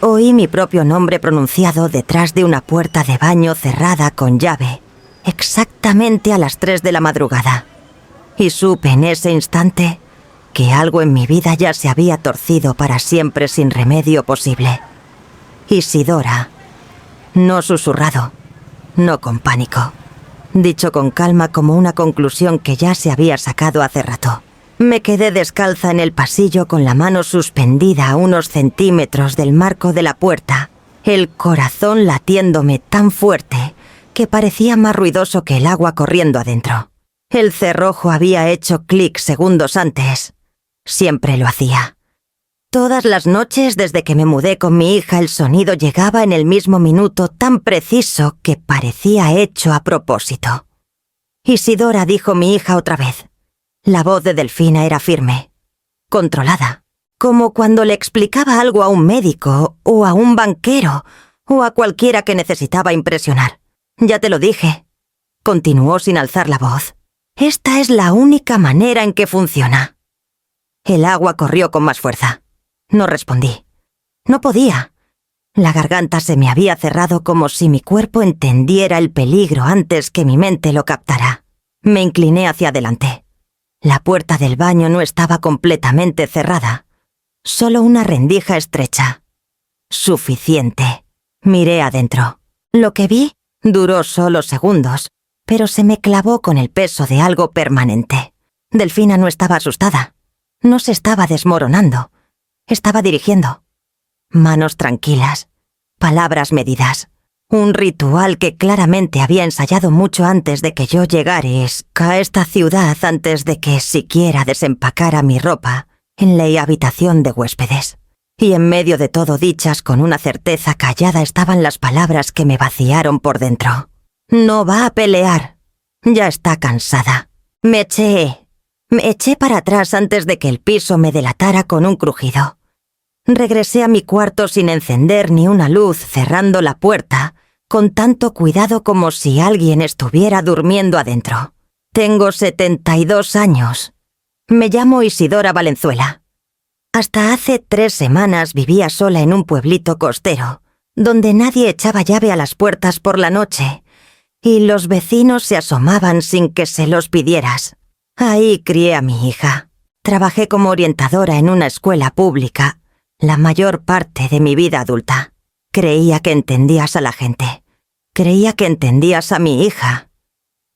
Oí mi propio nombre pronunciado detrás de una puerta de baño cerrada con llave, exactamente a las 3 de la madrugada. Y supe en ese instante que algo en mi vida ya se había torcido para siempre sin remedio posible. Isidora. No susurrado, no con pánico. Dicho con calma como una conclusión que ya se había sacado hace rato. Me quedé descalza en el pasillo con la mano suspendida a unos centímetros del marco de la puerta, el corazón latiéndome tan fuerte que parecía más ruidoso que el agua corriendo adentro. El cerrojo había hecho clic segundos antes. Siempre lo hacía. Todas las noches desde que me mudé con mi hija el sonido llegaba en el mismo minuto tan preciso que parecía hecho a propósito. Isidora, dijo mi hija otra vez. La voz de Delfina era firme, controlada, como cuando le explicaba algo a un médico o a un banquero o a cualquiera que necesitaba impresionar. Ya te lo dije, continuó sin alzar la voz. Esta es la única manera en que funciona. El agua corrió con más fuerza. No respondí. No podía. La garganta se me había cerrado como si mi cuerpo entendiera el peligro antes que mi mente lo captara. Me incliné hacia adelante. La puerta del baño no estaba completamente cerrada. Solo una rendija estrecha. Suficiente. Miré adentro. Lo que vi duró solo segundos, pero se me clavó con el peso de algo permanente. Delfina no estaba asustada. No se estaba desmoronando. Estaba dirigiendo. Manos tranquilas. Palabras medidas. Un ritual que claramente había ensayado mucho antes de que yo llegara a esta ciudad, antes de que siquiera desempacara mi ropa en la habitación de huéspedes. Y en medio de todo dichas con una certeza callada estaban las palabras que me vaciaron por dentro. No va a pelear. Ya está cansada. Me eché para atrás antes de que el piso me delatara con un crujido. Regresé a mi cuarto sin encender ni una luz, cerrando la puerta, con tanto cuidado como si alguien estuviera durmiendo adentro. Tengo 72 años. Me llamo Isidora Valenzuela. Hasta hace 3 semanas vivía sola en un pueblito costero, donde nadie echaba llave a las puertas por la noche, y los vecinos se asomaban sin que se los pidieras. Ahí crié a mi hija. Trabajé como orientadora en una escuela pública la mayor parte de mi vida adulta. Creía que entendías a la gente. Creía que entendías a mi hija.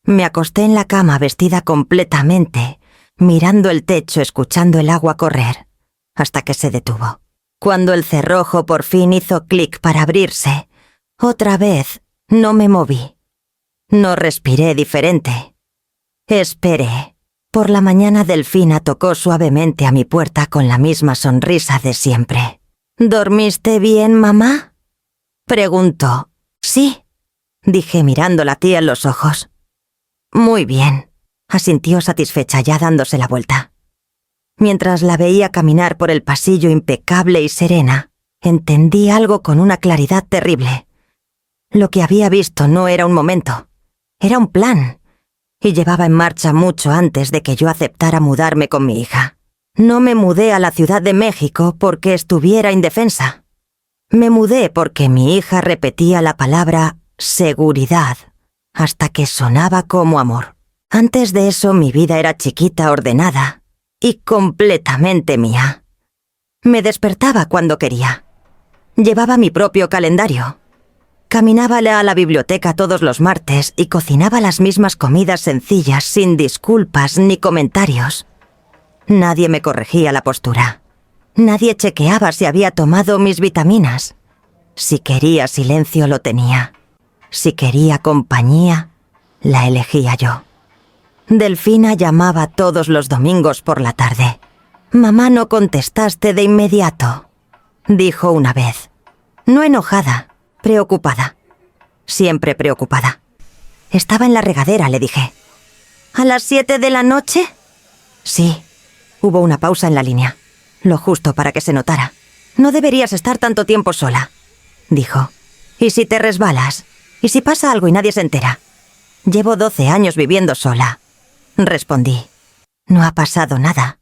Me acosté en la cama vestida completamente, mirando el techo, escuchando el agua correr, hasta que se detuvo. Cuando el cerrojo por fin hizo clic para abrirse, otra vez no me moví. No respiré diferente. Esperé. Por la mañana Delfina tocó suavemente a mi puerta con la misma sonrisa de siempre. ¿Dormiste bien, mamá?, preguntó. Sí, dije mirándola a tía en los ojos. Muy bien, asintió satisfecha ya dándose la vuelta. Mientras la veía caminar por el pasillo impecable y serena, entendí algo con una claridad terrible. Lo que había visto no era un momento, era un plan. Y llevaba en marcha mucho antes de que yo aceptara mudarme con mi hija. No me mudé a la Ciudad de México porque estuviera indefensa. Me mudé porque mi hija repetía la palabra seguridad hasta que sonaba como amor. Antes de eso mi vida era chiquita, ordenada y completamente mía. Me despertaba cuando quería. Llevaba mi propio calendario. Caminaba a la biblioteca todos los martes y cocinaba las mismas comidas sencillas sin disculpas ni comentarios. Nadie me corregía la postura. Nadie chequeaba si había tomado mis vitaminas. Si quería silencio lo tenía. Si quería compañía, la elegía yo. Delfina llamaba todos los domingos por la tarde. «Mamá, no contestaste de inmediato», dijo una vez. No enojada. Preocupada. Siempre preocupada. Estaba en la regadera, le dije. ¿A las 7 de la noche? Sí. Hubo una pausa en la línea. Lo justo para que se notara. No deberías estar tanto tiempo sola, dijo. ¿Y si te resbalas? ¿Y si pasa algo y nadie se entera? Llevo 12 años viviendo sola, respondí. No ha pasado nada.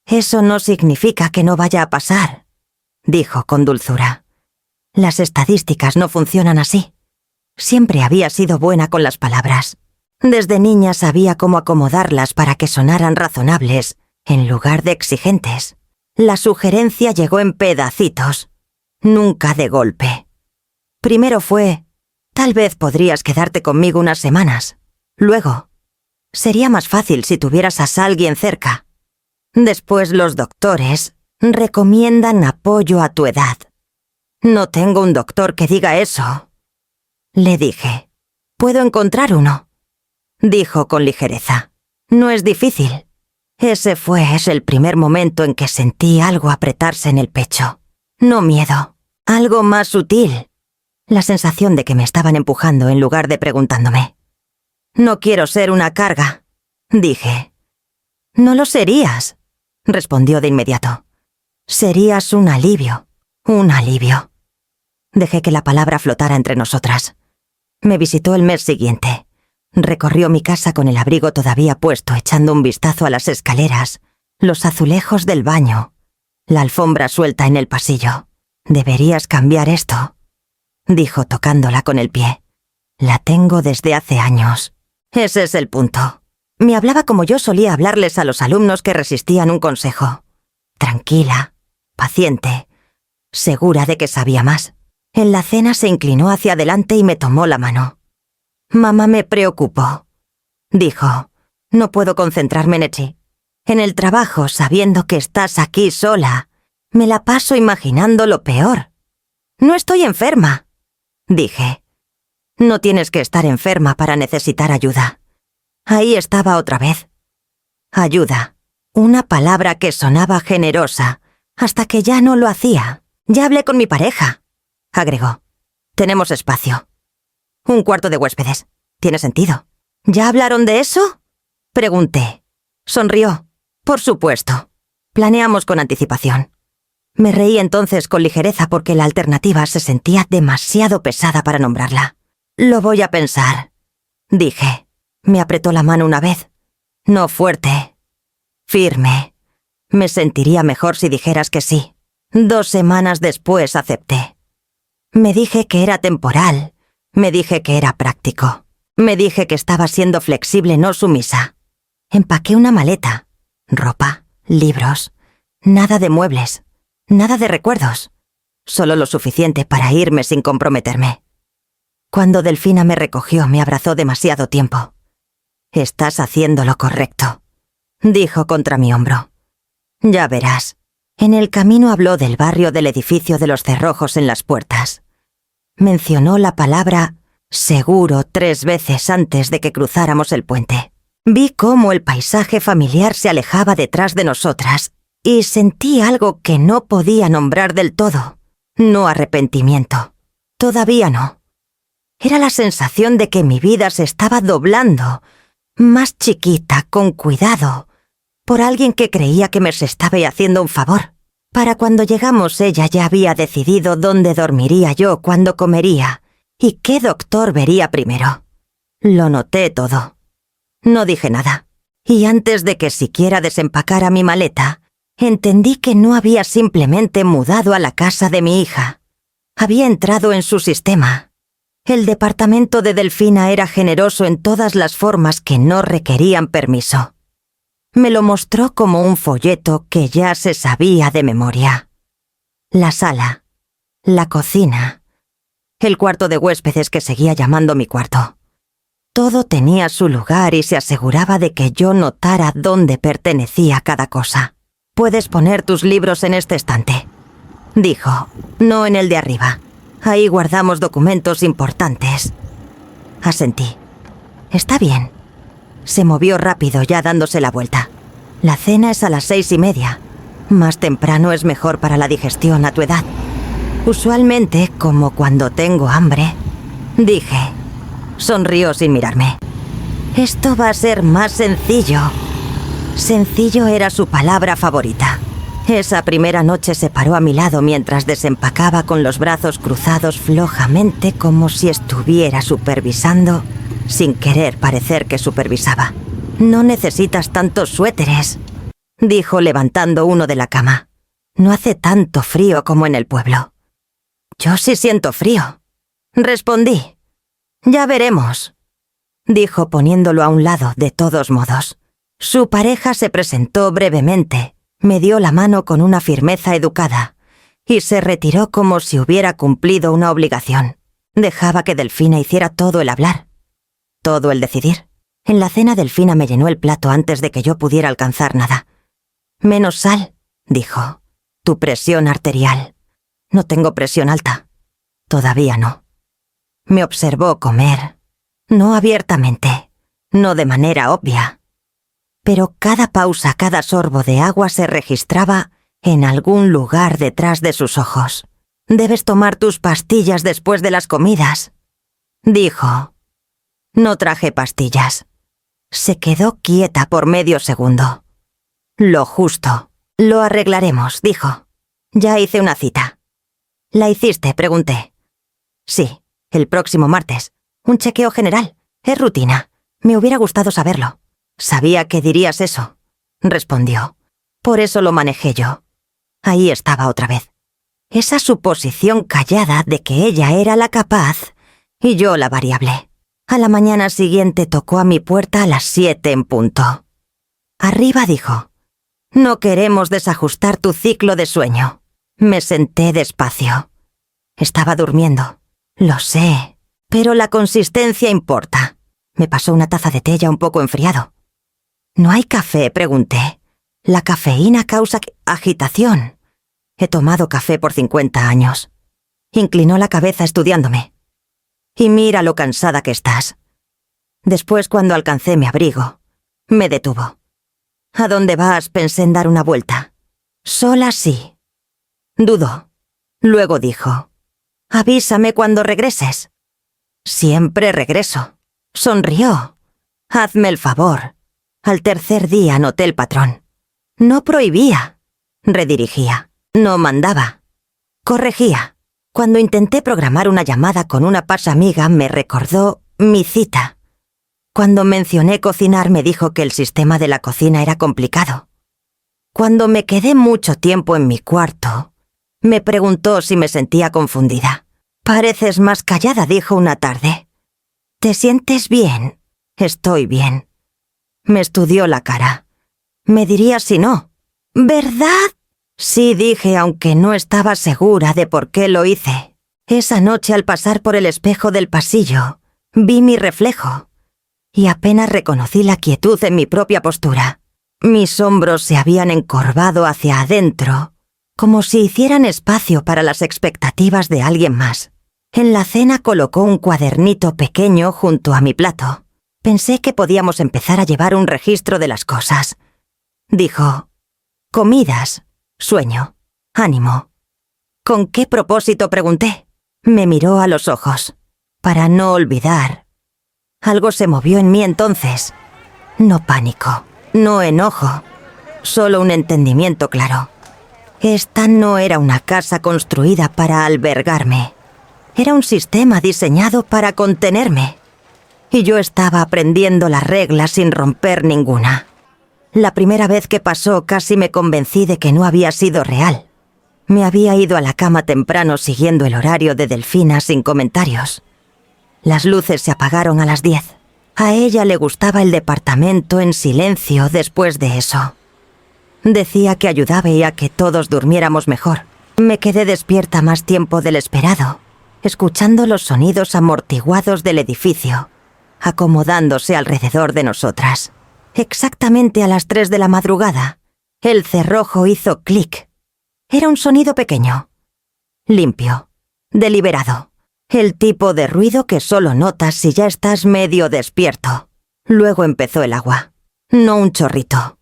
Eso no significa que no vaya a pasar, dijo con dulzura. Las estadísticas no funcionan así. Siempre había sido buena con las palabras. Desde niña sabía cómo acomodarlas para que sonaran razonables, en lugar de exigentes. La sugerencia llegó en pedacitos, nunca de golpe. Primero fue: tal vez podrías quedarte conmigo unas semanas. Luego: sería más fácil si tuvieras a alguien cerca. Después los doctores recomiendan apoyo a tu edad. No tengo un doctor que diga eso. Le dije: puedo encontrar uno. Dijo con ligereza: no es difícil. Ese es el primer momento en que sentí algo apretarse en el pecho. No miedo, algo más sutil. La sensación de que me estaban empujando en lugar de preguntándome. No quiero ser una carga, dije. No lo serías, respondió de inmediato. Serías un alivio, un alivio. Dejé que la palabra flotara entre nosotras. Me visitó el mes siguiente. Recorrió mi casa con el abrigo todavía puesto, echando un vistazo a las escaleras, los azulejos del baño, la alfombra suelta en el pasillo. «Deberías cambiar esto», dijo tocándola con el pie. «La tengo desde hace años». Ese es el punto. Me hablaba como yo solía hablarles a los alumnos que resistían un consejo. Tranquila, paciente, segura de que sabía más. En la cena se inclinó hacia adelante y me tomó la mano. «Mamá me preocupó», dijo. «No puedo concentrarme en Echi. En el trabajo, sabiendo que estás aquí sola, me la paso imaginando lo peor». «No estoy enferma», dije. «No tienes que estar enferma para necesitar ayuda». Ahí estaba otra vez. Ayuda. Una palabra que sonaba generosa, hasta que ya no lo hacía. «Ya hablé con mi pareja», agregó. «Tenemos espacio. Un cuarto de huéspedes. Tiene sentido». «¿Ya hablaron de eso?», pregunté. Sonrió. «Por supuesto. Planeamos con anticipación». Me reí entonces con ligereza porque la alternativa se sentía demasiado pesada para nombrarla. «Lo voy a pensar», dije. Me apretó la mano una vez. No fuerte. Firme. Me sentiría mejor si dijeras que sí. 2 semanas después acepté. Me dije que era temporal. Me dije que era práctico. Me dije que estaba siendo flexible, no sumisa. Empaqué una maleta. Ropa, libros. Nada de muebles. Nada de recuerdos. Solo lo suficiente para irme sin comprometerme. Cuando Delfina me recogió, me abrazó demasiado tiempo. «Estás haciendo lo correcto», dijo contra mi hombro. «Ya verás». En el camino habló del barrio del edificio de los cerrojos en las puertas. Mencionó la palabra «seguro» 3 veces antes de que cruzáramos el puente. Vi cómo el paisaje familiar se alejaba detrás de nosotras y sentí algo que no podía nombrar del todo. No arrepentimiento. Todavía no. Era la sensación de que mi vida se estaba doblando, más chiquita, con cuidado, por alguien que creía que me estaba haciendo un favor. Para cuando llegamos ella ya había decidido dónde dormiría yo, cuándo comería y qué doctor vería primero. Lo noté todo. No dije nada, y antes de que siquiera desempacara mi maleta, entendí que no había simplemente mudado a la casa de mi hija. Había entrado en su sistema. El departamento de Delfina era generoso en todas las formas que no requerían permiso. Me lo mostró como un folleto que ya se sabía de memoria. La sala, la cocina, el cuarto de huéspedes que seguía llamando mi cuarto. Todo tenía su lugar y se aseguraba de que yo notara dónde pertenecía cada cosa. «Puedes poner tus libros en este estante», dijo, «no en el de arriba. Ahí guardamos documentos importantes». Asentí. «Está bien». Se movió rápido, ya dándose la vuelta. «La cena es a las 6:30. Más temprano es mejor para la digestión a tu edad. Usualmente, como cuando tengo hambre», dije. Sonrió sin mirarme. «Esto va a ser más sencillo». Sencillo era su palabra favorita. Esa primera noche se paró a mi lado mientras desempacaba con los brazos cruzados flojamente como si estuviera supervisando, sin querer parecer que supervisaba. «No necesitas tantos suéteres», dijo levantando uno de la cama. «No hace tanto frío como en el pueblo». Yo sí siento frío. Respondí. Ya veremos, dijo poniéndolo a un lado de todos modos. Su pareja se presentó brevemente, me dio la mano con una firmeza educada y se retiró como si hubiera cumplido una obligación. Dejaba que Delfina hiciera todo el hablar, todo el decidir. En la cena Delfina me llenó el plato antes de que yo pudiera alcanzar nada. Menos sal, dijo. Tu presión arterial. No tengo presión alta. Todavía no. Me observó comer. No abiertamente, no de manera obvia. Pero cada pausa, cada sorbo de agua se registraba en algún lugar detrás de sus ojos. Debes tomar tus pastillas después de las comidas, dijo. No traje pastillas. Se quedó quieta por medio segundo. Lo justo. Lo arreglaremos, dijo. Ya hice una cita. ¿La hiciste?, pregunté. Sí, el próximo martes. Un chequeo general. Es rutina. Me hubiera gustado saberlo. Sabía que dirías eso, respondió. Por eso lo manejé yo. Ahí estaba otra vez. Esa suposición callada de que ella era la capaz y yo la variable. A la mañana siguiente tocó a mi puerta a las 7 en punto. Arriba, dijo. No queremos desajustar tu ciclo de sueño. Me senté despacio. Estaba durmiendo. Lo sé, pero la consistencia importa. Me pasó una taza de té ya un poco enfriado. ¿No hay café?, pregunté. La cafeína causa agitación. He tomado café por 50 años. Inclinó la cabeza estudiándome. Y mira lo cansada que estás. Después, cuando alcancé mi abrigo, me detuvo. ¿A dónde vas?, pensé en dar una vuelta. Sola sí. Dudó. Luego dijo. Avísame cuando regreses. Siempre regreso. Sonrió. Hazme el favor. Al tercer día noté el patrón. No prohibía. Redirigía. No mandaba. Corregía. Cuando intenté programar una llamada con una pasamiga me recordó mi cita. Cuando mencioné cocinar me dijo que el sistema de la cocina era complicado. Cuando me quedé mucho tiempo en mi cuarto, me preguntó si me sentía confundida. Pareces más callada, dijo una tarde. ¿Te sientes bien? Estoy bien. Me estudió la cara. Me diría si no. ¿Verdad? Sí, dije, aunque no estaba segura de por qué lo hice. Esa noche, al pasar por el espejo del pasillo, vi mi reflejo y apenas reconocí la quietud en mi propia postura. Mis hombros se habían encorvado hacia adentro, como si hicieran espacio para las expectativas de alguien más. En la cena colocó un cuadernito pequeño junto a mi plato. Pensé que podíamos empezar a llevar un registro de las cosas. Dijo, comidas, sueño, ánimo. ¿Con qué propósito?, pregunté. Me miró a los ojos. Para no olvidar. Algo se movió en mí entonces. No pánico, no enojo, solo un entendimiento claro. Esta no era una casa construida para albergarme. Era un sistema diseñado para contenerme. Y yo estaba aprendiendo las reglas sin romper ninguna. La primera vez que pasó casi me convencí de que no había sido real. Me había ido a la cama temprano siguiendo el horario de Delfina sin comentarios. Las luces se apagaron a las 10. A ella le gustaba el departamento en silencio después de eso. Decía que ayudaba a que todos durmiéramos mejor. Me quedé despierta más tiempo del esperado, escuchando los sonidos amortiguados del edificio, acomodándose alrededor de nosotras. Exactamente a las 3 de la madrugada, el cerrojo hizo clic. Era un sonido pequeño, limpio, deliberado. El tipo de ruido que solo notas si ya estás medio despierto. Luego empezó el agua. No un chorrito.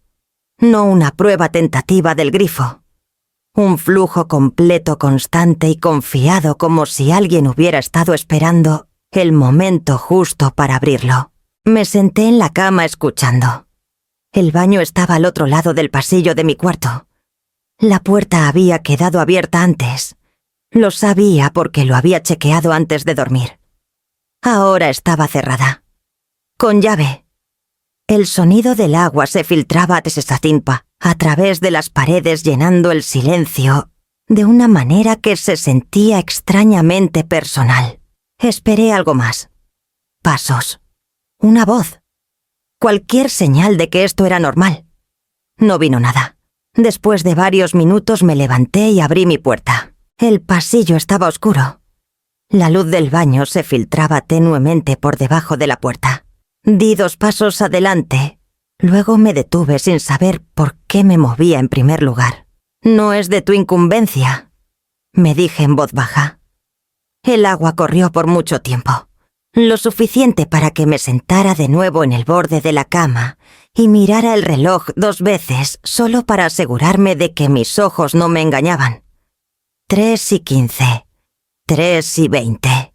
No una prueba tentativa del grifo. Un flujo completo, constante y confiado, como si alguien hubiera estado esperando el momento justo para abrirlo. Me senté en la cama escuchando. El baño estaba al otro lado del pasillo de mi cuarto. La puerta había quedado abierta antes. Lo sabía porque lo había chequeado antes de dormir. Ahora estaba cerrada. Con llave. El sonido del agua se filtraba a través de las paredes llenando el silencio de una manera que se sentía extrañamente personal. Esperé algo más. Pasos. Una voz. Cualquier señal de que esto era normal. No vino nada. Después de varios minutos me levanté y abrí mi puerta. El pasillo estaba oscuro. La luz del baño se filtraba tenuemente por debajo de la puerta. Di 2 pasos adelante. Luego me detuve sin saber por qué me movía en primer lugar. «No es de tu incumbencia», me dije en voz baja. El agua corrió por mucho tiempo. Lo suficiente para que me sentara de nuevo en el borde de la cama y mirara el reloj 2 veces solo para asegurarme de que mis ojos no me engañaban. 3:15. 3:20.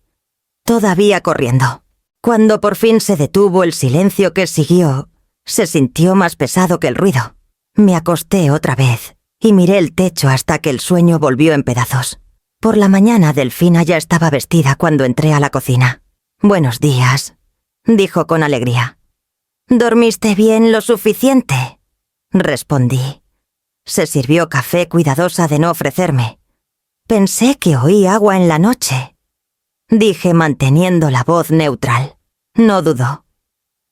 Todavía corriendo. Cuando por fin se detuvo el silencio que siguió, se sintió más pesado que el ruido. Me acosté otra vez y miré el techo hasta que el sueño volvió en pedazos. Por la mañana, Delfina ya estaba vestida cuando entré a la cocina. «Buenos días», dijo con alegría. «¿Dormiste bien lo suficiente?», respondí. Se sirvió café cuidadosa de no ofrecerme. «Pensé que oí agua en la noche», dije manteniendo la voz neutral. No dudó.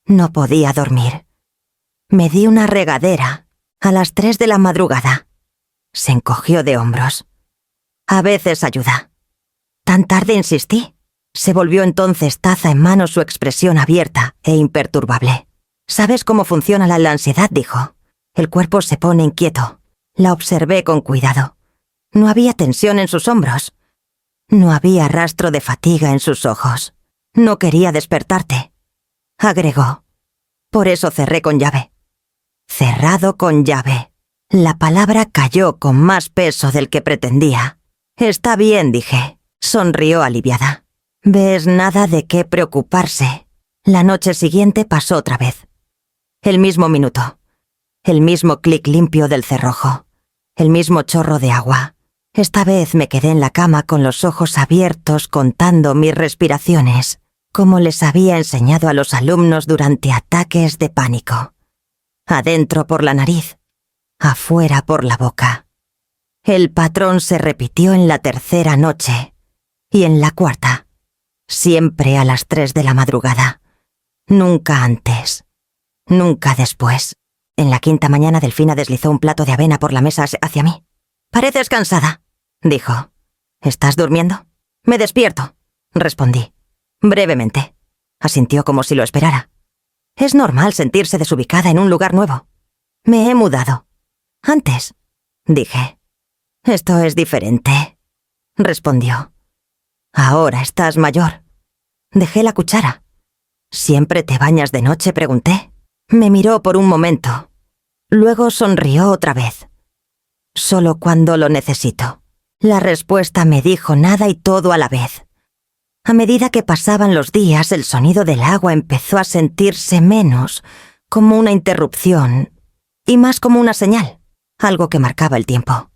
No podía dormir. Me di una regadera a las 3 de la madrugada. Se encogió de hombros. «A veces ayuda». «¿Tan tarde insistí?». Se volvió entonces taza en mano, su expresión abierta e imperturbable. «¿Sabes cómo funciona la ansiedad?», dijo. «El cuerpo se pone inquieto». La observé con cuidado. No había tensión en sus hombros. No había rastro de fatiga en sus ojos. «No quería despertarte», agregó. «Por eso cerré con llave». Cerrado con llave. La palabra cayó con más peso del que pretendía. «Está bien», dije. Sonrió aliviada. «¿Ves? Nada de qué preocuparse». La noche siguiente pasó otra vez. El mismo minuto. El mismo clic limpio del cerrojo. El mismo chorro de agua. Esta vez me quedé en la cama con los ojos abiertos contando mis respiraciones, como les había enseñado a los alumnos durante ataques de pánico. Adentro por la nariz, afuera por la boca. El patrón se repitió en la 3ª noche y en la 4ª, siempre a las 3 de la madrugada. Nunca antes, nunca después. En la 5ª mañana, Delfina deslizó un plato de avena por la mesa hacia mí. «Pareces cansada», dijo. «¿Estás durmiendo?» «Me despierto», respondí. «Brevemente», asintió como si lo esperara. «Es normal sentirse desubicada en un lugar nuevo. Me he mudado. Antes», dije. «Esto es diferente», respondió. «Ahora estás mayor». Dejé la cuchara. «¿Siempre te bañas de noche?», pregunté. Me miró por un momento. Luego sonrió otra vez. «Solo cuando lo necesito». La respuesta me dijo nada y todo a la vez. A medida que pasaban los días, el sonido del agua empezó a sentirse menos como una interrupción y más como una señal, algo que marcaba el tiempo.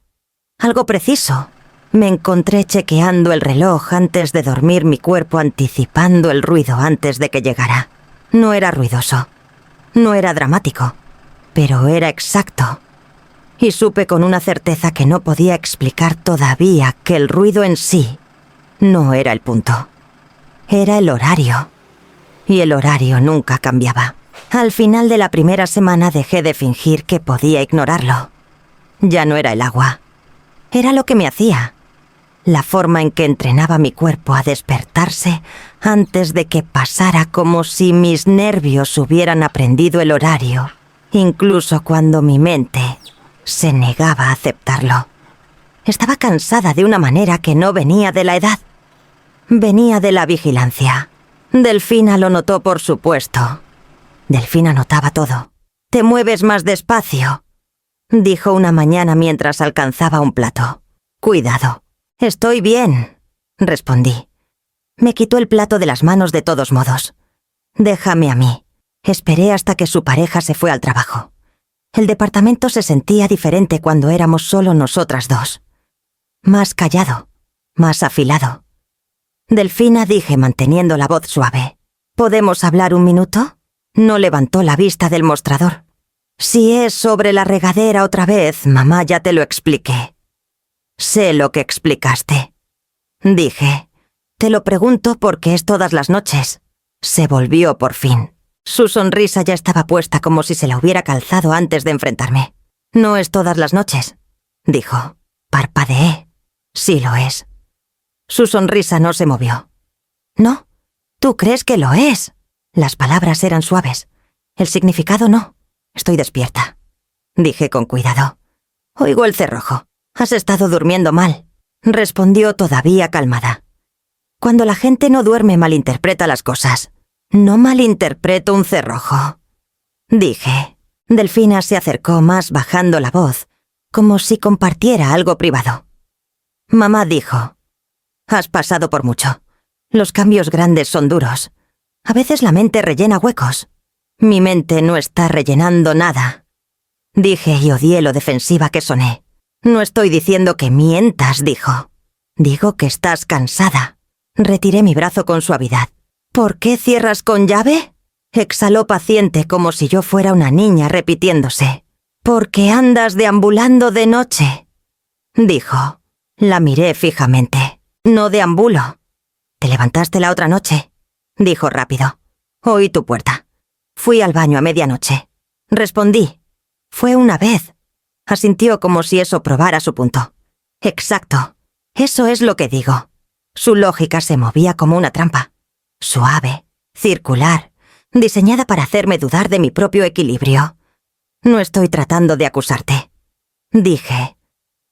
Algo preciso. Me encontré chequeando el reloj antes de dormir, mi cuerpo anticipando el ruido antes de que llegara. No era ruidoso. No era dramático, pero era exacto. Y supe con una certeza que no podía explicar todavía que el ruido en sí no era el punto. Era el horario. Y el horario nunca cambiaba. Al final de la primera semana dejé de fingir que podía ignorarlo. Ya no era el agua. Era lo que me hacía. La forma en que entrenaba mi cuerpo a despertarse antes de que pasara, como si mis nervios hubieran aprendido el horario, incluso cuando mi mente se negaba a aceptarlo. Estaba cansada de una manera que no venía de la edad. Venía de la vigilancia. Delfina lo notó, por supuesto. Delfina notaba todo. «Te mueves más despacio», dijo una mañana mientras alcanzaba un plato. «Cuidado». «Estoy bien», respondí. Me quitó el plato de las manos de todos modos. «Déjame a mí». Esperé hasta que su pareja se fue al trabajo. El departamento se sentía diferente cuando éramos solo nosotras dos. Más callado, más afilado. «Delfina», dije manteniendo la voz suave. «¿Podemos hablar un minuto?» No levantó la vista del mostrador. «Si es sobre la regadera otra vez, mamá, ya te lo expliqué». Sé lo que explicaste. Dije, te lo pregunto porque es todas las noches. Se volvió por fin. Su sonrisa ya estaba puesta como si se la hubiera calzado antes de enfrentarme. No es todas las noches, dijo. Parpadeé. Sí lo es. Su sonrisa no se movió. No, tú crees que lo es. Las palabras eran suaves. El significado no. Estoy despierta. Dije con cuidado. Oigo el cerrojo. Has estado durmiendo mal. Respondió todavía calmada. Cuando la gente no duerme malinterpreta las cosas. No malinterpreto un cerrojo. Dije. Delfina se acercó más bajando la voz, como si compartiera algo privado. Mamá dijo, has pasado por mucho. Los cambios grandes son duros. A veces la mente rellena huecos. Mi mente no está rellenando nada. Dije y odié lo defensiva que soné. No estoy diciendo que mientas, dijo. Digo que estás cansada. Retiré mi brazo con suavidad. ¿Por qué cierras con llave? Exhaló paciente como si yo fuera una niña repitiéndose. «Porque andas deambulando de noche», dijo. La miré fijamente. «No deambulo». «¿Te levantaste la otra noche?», dijo rápido. «Oí tu puerta. Fui al baño a medianoche». Respondí. «Fue una vez». Asintió como si eso probara su punto. «Exacto. Eso es lo que digo». Su lógica se movía como una trampa. Suave, circular, diseñada para hacerme dudar de mi propio equilibrio. No estoy tratando de acusarte. Dije,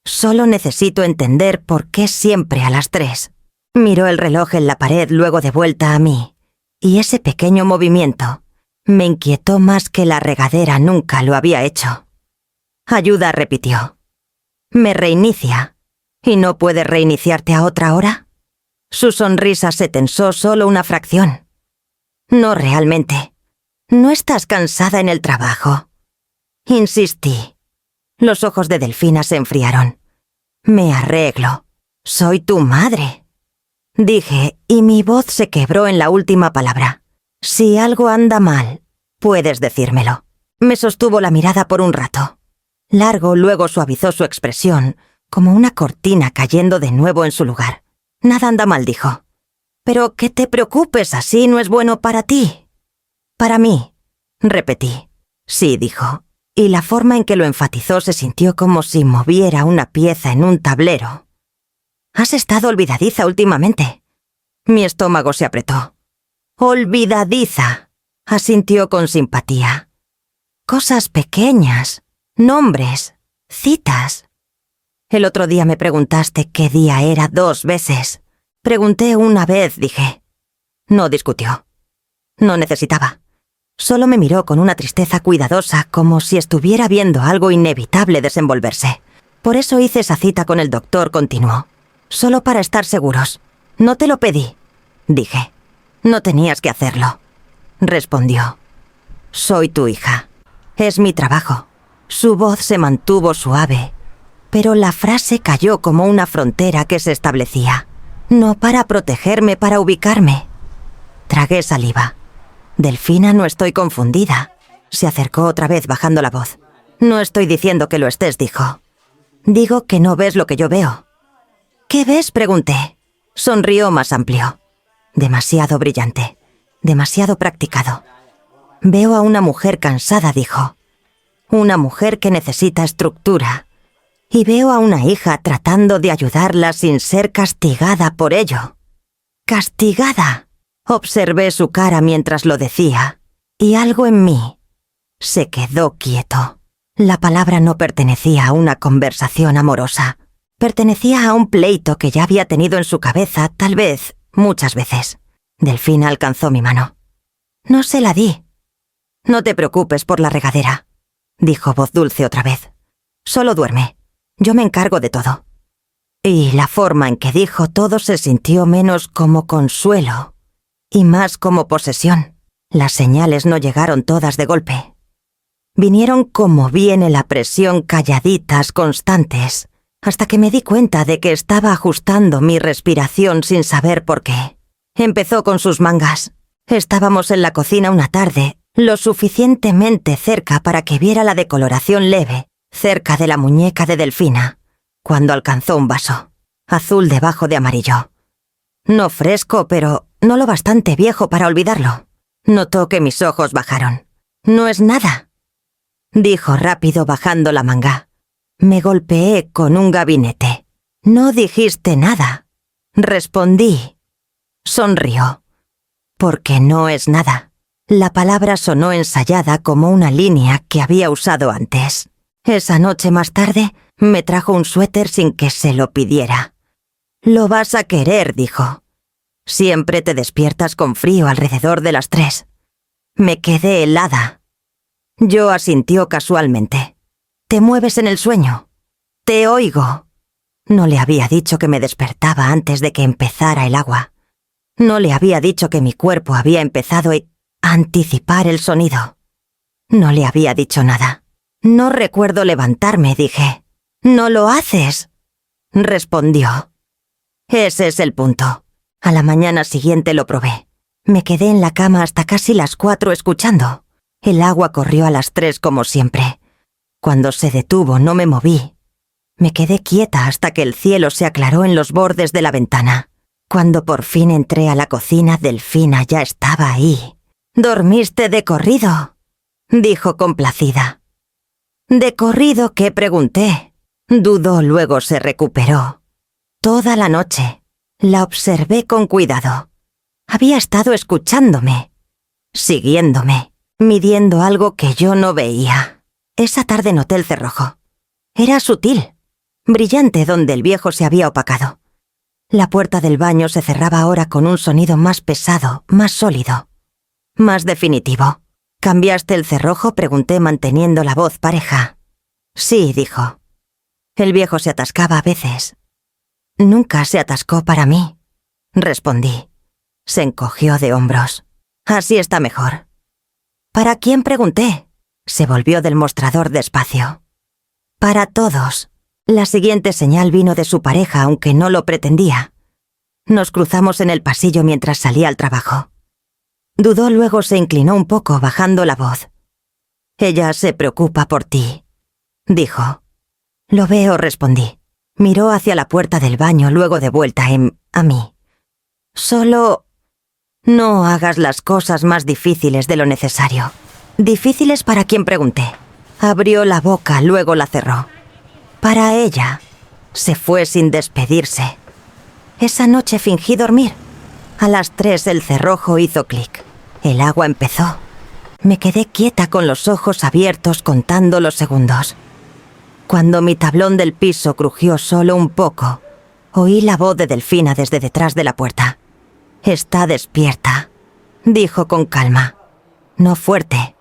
solo necesito entender por qué siempre a las 3. Miró el reloj en la pared luego de vuelta a mí, y ese pequeño movimiento me inquietó más que la regadera nunca lo había hecho. Ayuda, repitió. Me reinicia. ¿Y no puedes reiniciarte a otra hora? Su sonrisa se tensó solo una fracción. No realmente. ¿No estás cansada en el trabajo? Insistí. Los ojos de Delfina se enfriaron. Me arreglo. Soy tu madre. Dije, y mi voz se quebró en la última palabra. Si algo anda mal, puedes decírmelo. Me sostuvo la mirada por un rato. Largo luego suavizó su expresión, como una cortina cayendo de nuevo en su lugar. Nada anda mal, dijo. Pero que te preocupes así no es bueno para ti. Para mí, repetí. Sí, dijo, y la forma en que lo enfatizó se sintió como si moviera una pieza en un tablero. Has estado olvidadiza últimamente. Mi estómago se apretó. Olvidadiza, asintió con simpatía. Cosas pequeñas, nombres, citas. El otro día me preguntaste qué día era 2 veces. Pregunté una vez, dije. No discutió. No necesitaba. Solo me miró con una tristeza cuidadosa, como si estuviera viendo algo inevitable desenvolverse. Por eso hice esa cita con el doctor, continuó. Solo para estar seguros. No te lo pedí, dije. No tenías que hacerlo. Respondió. Soy tu hija. Es mi trabajo. Su voz se mantuvo suave, pero la frase cayó como una frontera que se establecía. No para protegerme, para ubicarme. Tragué saliva. Delfina, no estoy confundida. Se acercó otra vez bajando la voz. No estoy diciendo que lo estés, dijo. Digo que no ves lo que yo veo. ¿Qué ves?, pregunté. Sonrió más amplio. Demasiado brillante. Demasiado practicado. Veo a una mujer cansada, dijo. Una mujer que necesita estructura. Y veo a una hija tratando de ayudarla sin ser castigada por ello. ¡Castigada! Observé su cara mientras lo decía, y algo en mí se quedó quieto. La palabra no pertenecía a una conversación amorosa. Pertenecía a un pleito que ya había tenido en su cabeza, tal vez, muchas veces. Delfina alcanzó mi mano. No se la di. No te preocupes por la regadera, dijo voz dulce otra vez. Solo duerme. Yo me encargo de todo. Y la forma en que dijo todo se sintió menos como consuelo y más como posesión. Las señales no llegaron todas de golpe. Vinieron como viene la presión, calladitas, constantes, hasta que me di cuenta de que estaba ajustando mi respiración sin saber por qué. Empezó con sus mangas. Estábamos en la cocina una tarde, lo suficientemente cerca para que viera la decoloración leve, cerca de la muñeca de Delfina, cuando alcanzó un vaso, azul debajo de amarillo. No fresco, pero no lo bastante viejo para olvidarlo. Notó que mis ojos bajaron. «No es nada», dijo rápido bajando la manga. Me golpeé con un gabinete. «No dijiste nada», respondí. Sonrió. «Porque no es nada». La palabra sonó ensayada como una línea que había usado antes. Esa noche más tarde me trajo un suéter sin que se lo pidiera. «Lo vas a querer», dijo. «Siempre te despiertas con frío alrededor de las 3. Me quedé helada. Yo asintió casualmente. «Te mueves en el sueño. Te oigo». No le había dicho que me despertaba antes de que empezara el agua. No le había dicho que mi cuerpo había empezado a anticipar el sonido. No le había dicho nada. «No recuerdo levantarme», dije. «No lo haces», respondió. Ese es el punto. A la mañana siguiente lo probé. Me quedé en la cama hasta casi las 4 escuchando. El agua corrió a las 3 como siempre. Cuando se detuvo no me moví. Me quedé quieta hasta que el cielo se aclaró en los bordes de la ventana. Cuando por fin entré a la cocina, Delfina ya estaba ahí. «¿Dormiste de corrido?», dijo complacida. «¿De corrido qué?», pregunté. Dudó, luego se recuperó. Toda la noche. La observé con cuidado. Había estado escuchándome, siguiéndome, midiendo algo que yo no veía. Esa tarde noté el cerrojo. Era sutil, brillante donde el viejo se había opacado. La puerta del baño se cerraba ahora con un sonido más pesado, más sólido, más definitivo. «¿Cambiaste el cerrojo?», pregunté manteniendo la voz pareja. «Sí», dijo. El viejo se atascaba a veces. «Nunca se atascó para mí», respondí. Se encogió de hombros. «Así está mejor». «¿Para quién?», pregunté. Se volvió del mostrador despacio. «Para todos». La siguiente señal vino de su pareja, aunque no lo pretendía. Nos cruzamos en el pasillo mientras salía al trabajo. Dudó, luego se inclinó un poco, bajando la voz. «Ella se preocupa por ti», dijo. «Lo veo», respondí. Miró hacia la puerta del baño, luego de vuelta a mí. «Solo no hagas las cosas más difíciles de lo necesario». «¿Difíciles para quién?», pregunté. Abrió la boca, luego la cerró. «Para ella». Se fue sin despedirse. Esa noche fingí dormir. A las 3 el cerrojo hizo clic. El agua empezó. Me quedé quieta con los ojos abiertos contando los segundos. Cuando mi tablón del piso crujió solo un poco, oí la voz de Delfina desde detrás de la puerta. «Está despierta», dijo con calma. No fuerte,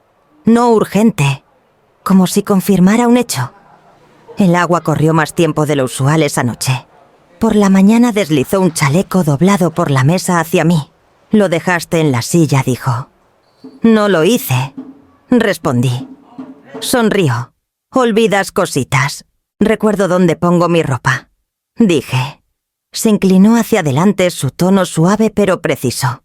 no urgente, como si confirmara un hecho. El agua corrió más tiempo de lo usual esa noche. Por la mañana deslizó un chaleco doblado por la mesa hacia mí. «Lo dejaste en la silla», dijo. «No lo hice», respondí. Sonrió. «Olvidas cositas. Recuerdo dónde pongo mi ropa», dije. Se inclinó hacia adelante, su tono suave pero preciso.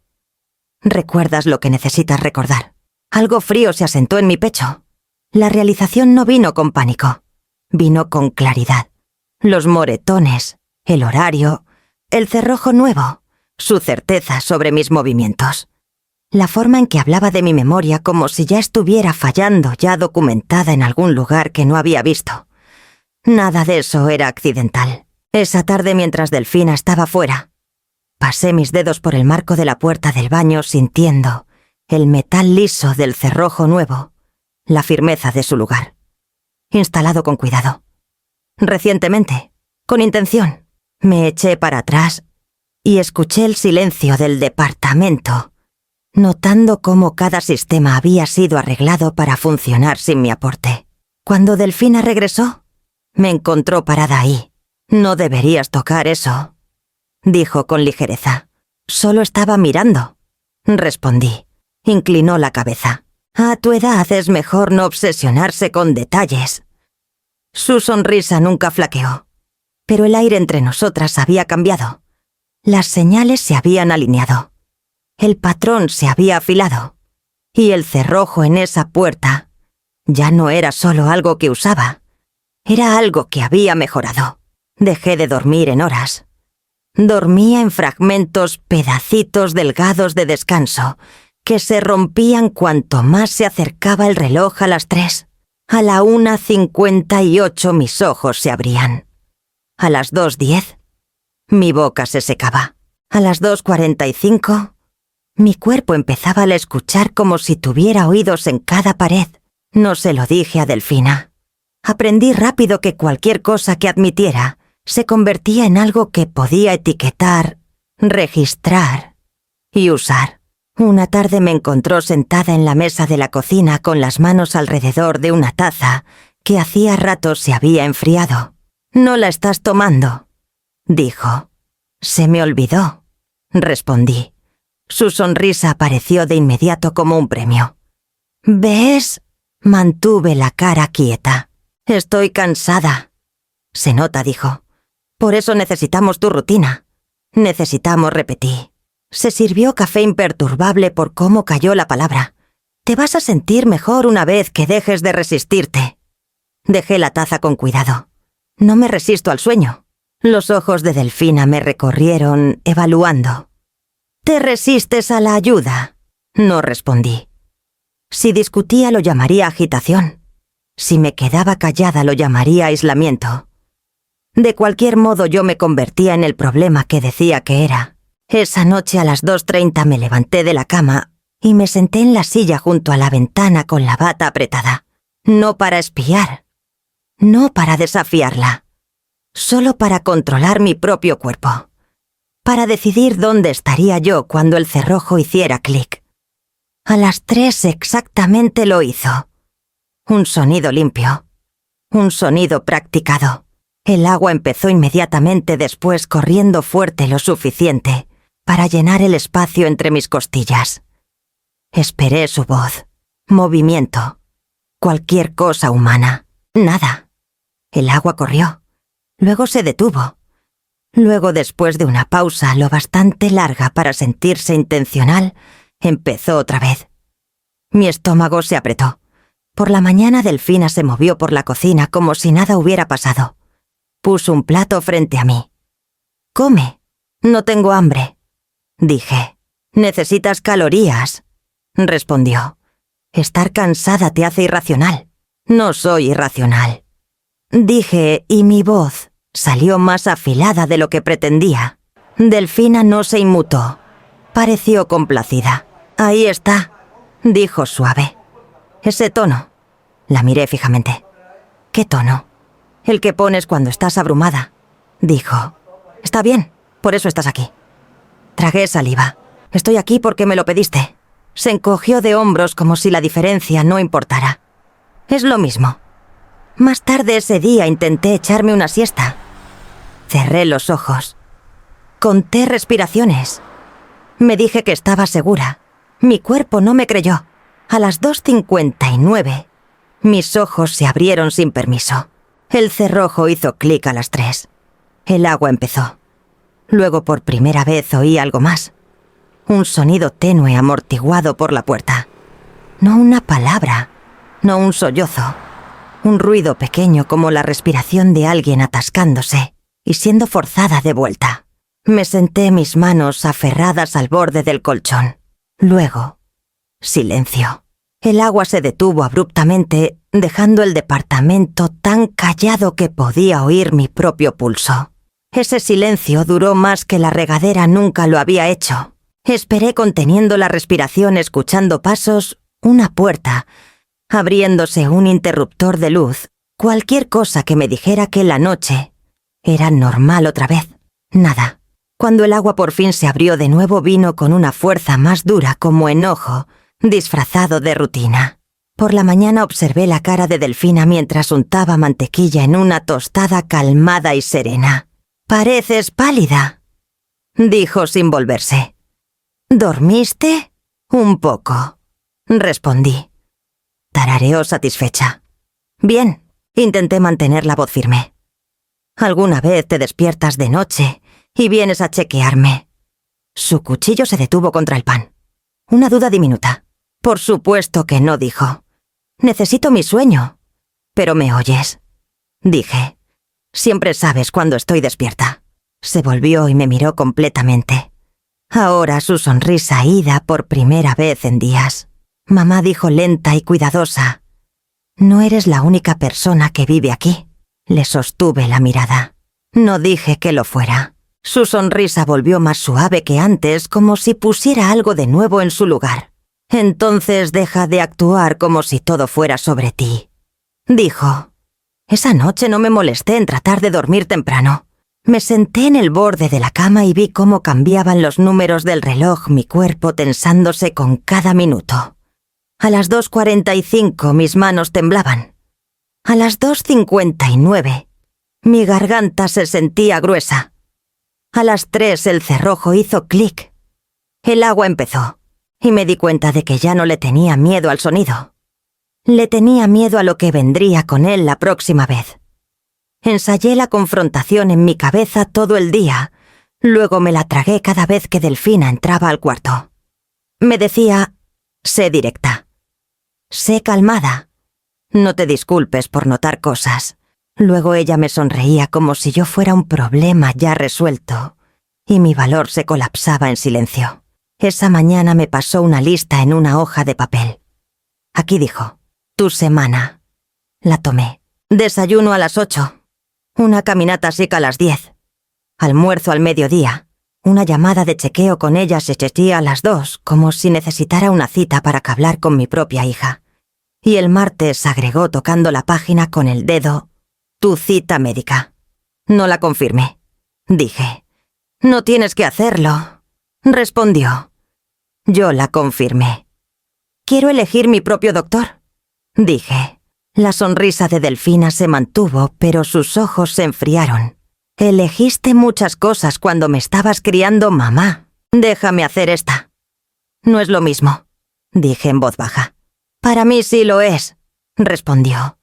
«Recuerdas lo que necesitas recordar». Algo frío se asentó en mi pecho. La realización no vino con pánico. Vino con claridad. Los moretones, el horario, el cerrojo nuevo, su certeza sobre mis movimientos. La forma en que hablaba de mi memoria como si ya estuviera fallando, ya documentada en algún lugar que no había visto. Nada de eso era accidental. Esa tarde, mientras Delfina estaba fuera, pasé mis dedos por el marco de la puerta del baño sintiendo el metal liso del cerrojo nuevo, la firmeza de su lugar. Instalado con cuidado. Recientemente, con intención, me eché para atrás y escuché el silencio del departamento, notando cómo cada sistema había sido arreglado para funcionar sin mi aporte. Cuando Delfina regresó, me encontró parada ahí. «No deberías tocar eso», dijo con ligereza. «Solo estaba mirando», respondí. Inclinó la cabeza. «A tu edad es mejor no obsesionarse con detalles». Su sonrisa nunca flaqueó, pero el aire entre nosotras había cambiado. Las señales se habían alineado. El patrón se había afilado. Y el cerrojo en esa puerta ya no era solo algo que usaba, era algo que había mejorado. Dejé de dormir en horas. Dormía en fragmentos, pedacitos delgados de descanso, que se rompían cuanto más se acercaba el reloj a las 3. A la 1:58 mis ojos se abrían. A las 2:10, mi boca se secaba. A las 2:45, mi cuerpo empezaba a escuchar como si tuviera oídos en cada pared. No se lo dije a Delfina. Aprendí rápido que cualquier cosa que admitiera se convertía en algo que podía etiquetar, registrar y usar. Una tarde me encontró sentada en la mesa de la cocina con las manos alrededor de una taza que hacía rato se había enfriado. «¿No la estás tomando?», dijo. «Se me olvidó», respondí. Su sonrisa apareció de inmediato como un premio. «¿Ves?», mantuve la cara quieta. «Estoy cansada». «Se nota», dijo. «Por eso necesitamos tu rutina. Necesitamos», repetí. Se sirvió café imperturbable por cómo cayó la palabra. «Te vas a sentir mejor una vez que dejes de resistirte». Dejé la taza con cuidado. No me resisto al sueño. Los ojos de Delfina me recorrieron, evaluando. «¿Te resistes a la ayuda?», no respondí. Si discutía lo llamaría agitación. Si me quedaba callada lo llamaría aislamiento. De cualquier modo yo me convertía en el problema que decía que era. Esa noche a las 2:30 me levanté de la cama y me senté en la silla junto a la ventana con la bata apretada. No para espiar, no para desafiarla, solo para controlar mi propio cuerpo, para decidir dónde estaría yo cuando el cerrojo hiciera clic. A las 3 exactamente lo hizo. Un sonido limpio, un sonido practicado. El agua empezó inmediatamente después corriendo fuerte lo suficiente para llenar el espacio entre mis costillas. Esperé su voz, movimiento, cualquier cosa humana. Nada. El agua corrió. Luego se detuvo. Luego, después de una pausa lo bastante larga para sentirse intencional, empezó otra vez. Mi estómago se apretó. Por la mañana Delfina se movió por la cocina como si nada hubiera pasado. Puso un plato frente a mí. «Come. No tengo hambre», dije. «Necesitas calorías», respondió. «Estar cansada te hace irracional». «No soy irracional», dije, y mi voz salió más afilada de lo que pretendía. Delfina no se inmutó. Pareció complacida. «Ahí está», dijo suave. «Ese tono». La miré fijamente. «¿Qué tono?» «El que pones cuando estás abrumada», dijo. «Está bien, por eso estás aquí». Tragué saliva. «Estoy aquí porque me lo pediste». Se encogió de hombros como si la diferencia no importara. «Es lo mismo». Más tarde ese día intenté echarme una siesta. Cerré los ojos. Conté respiraciones. Me dije que estaba segura. Mi cuerpo no me creyó. A las 2:59, mis ojos se abrieron sin permiso. El cerrojo hizo clic a las 3. El agua empezó. Luego por primera vez oí algo más. Un sonido tenue amortiguado por la puerta. No una palabra, no un sollozo. Un ruido pequeño como la respiración de alguien atascándose y siendo forzada de vuelta. Me senté, mis manos aferradas al borde del colchón. Luego, silencio. El agua se detuvo abruptamente, dejando el departamento tan callado que podía oír mi propio pulso. Ese silencio duró más que la regadera nunca lo había hecho. Esperé conteniendo la respiración, escuchando pasos, una puerta, abriéndose un interruptor de luz, cualquier cosa que me dijera que la noche era normal otra vez. Nada. Cuando el agua por fin se abrió de nuevo vino con una fuerza más dura como enojo, disfrazado de rutina. Por la mañana observé la cara de Delfina mientras untaba mantequilla en una tostada calmada y serena. «Pareces pálida», dijo sin volverse. «¿Dormiste?» «Un poco», respondí. Tarareó satisfecha. «Bien», intenté mantener la voz firme. «¿Alguna vez te despiertas de noche y vienes a chequearme?» Su cuchillo se detuvo contra el pan. Una duda diminuta. «Por supuesto que no», dijo. «Necesito mi sueño». «Pero me oyes», dije. Siempre sabes cuando estoy despierta. Se volvió y me miró completamente. Ahora su sonrisa ida por primera vez en días. Mamá dijo lenta y cuidadosa: «No eres la única persona que vive aquí». Le sostuve la mirada. No dije que lo fuera. Su sonrisa volvió más suave que antes, como si pusiera algo de nuevo en su lugar. «Entonces deja de actuar como si todo fuera sobre ti», dijo. Esa noche no me molesté en tratar de dormir temprano. Me senté en el borde de la cama y vi cómo cambiaban los números del reloj, mi cuerpo tensándose con cada minuto. A las 2:45 mis manos temblaban. A las 2:59 mi garganta se sentía gruesa. A las 3 el cerrojo hizo clic. El agua empezó y me di cuenta de que ya no le tenía miedo al sonido. Le tenía miedo a lo que vendría con él la próxima vez. Ensayé la confrontación en mi cabeza todo el día, luego me la tragué cada vez que Delfina entraba al cuarto. Me decía: «Sé directa. Sé calmada. No te disculpes por notar cosas». Luego ella me sonreía como si yo fuera un problema ya resuelto, y mi valor se colapsaba en silencio. Esa mañana me pasó una lista en una hoja de papel. Aquí dijo: «Tu semana». La tomé. Desayuno a las 8. Una caminata seca a las 10. Almuerzo al mediodía. Una llamada de chequeo con ella se echó a las 2, como si necesitara una cita para hablar con mi propia hija. Y el martes agregó tocando la página con el dedo: «Tu cita médica». No la confirmé. Dije: «No tienes que hacerlo», respondió. Yo la confirmé. «Quiero elegir mi propio doctor», dije. La sonrisa de Delfina se mantuvo, pero sus ojos se enfriaron. «Elegiste muchas cosas cuando me estabas criando, mamá. Déjame hacer esta». «No es lo mismo», dije en voz baja. «Para mí sí lo es», respondió.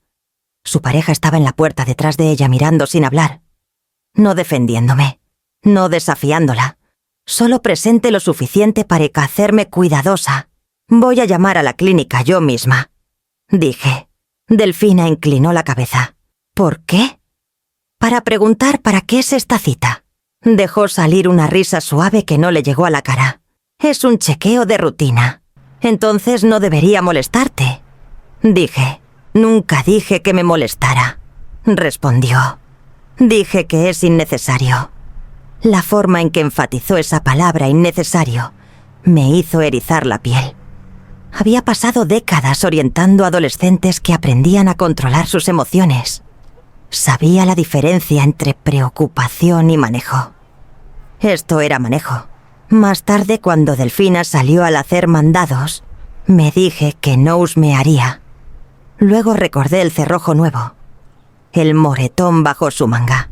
Su pareja estaba en la puerta detrás de ella mirando sin hablar. No defendiéndome, no desafiándola, solo presente lo suficiente para hacerme cuidadosa. «Voy a llamar a la clínica yo misma», dije. Delfina inclinó la cabeza. «¿Por qué?» «Para preguntar para qué es esta cita». Dejó salir una risa suave que no le llegó a la cara. «Es un chequeo de rutina. Entonces no debería molestarte», dije. «Nunca dije que me molestara», respondió. «Dije que es innecesario». La forma en que enfatizó esa palabra innecesario me hizo erizar la piel. Había pasado décadas orientando a adolescentes que aprendían a controlar sus emociones. Sabía la diferencia entre preocupación y manejo. Esto era manejo. Más tarde, cuando Delfina salió al hacer mandados, me dije que no husmearía. Luego recordé el cerrojo nuevo, el moretón bajo su manga,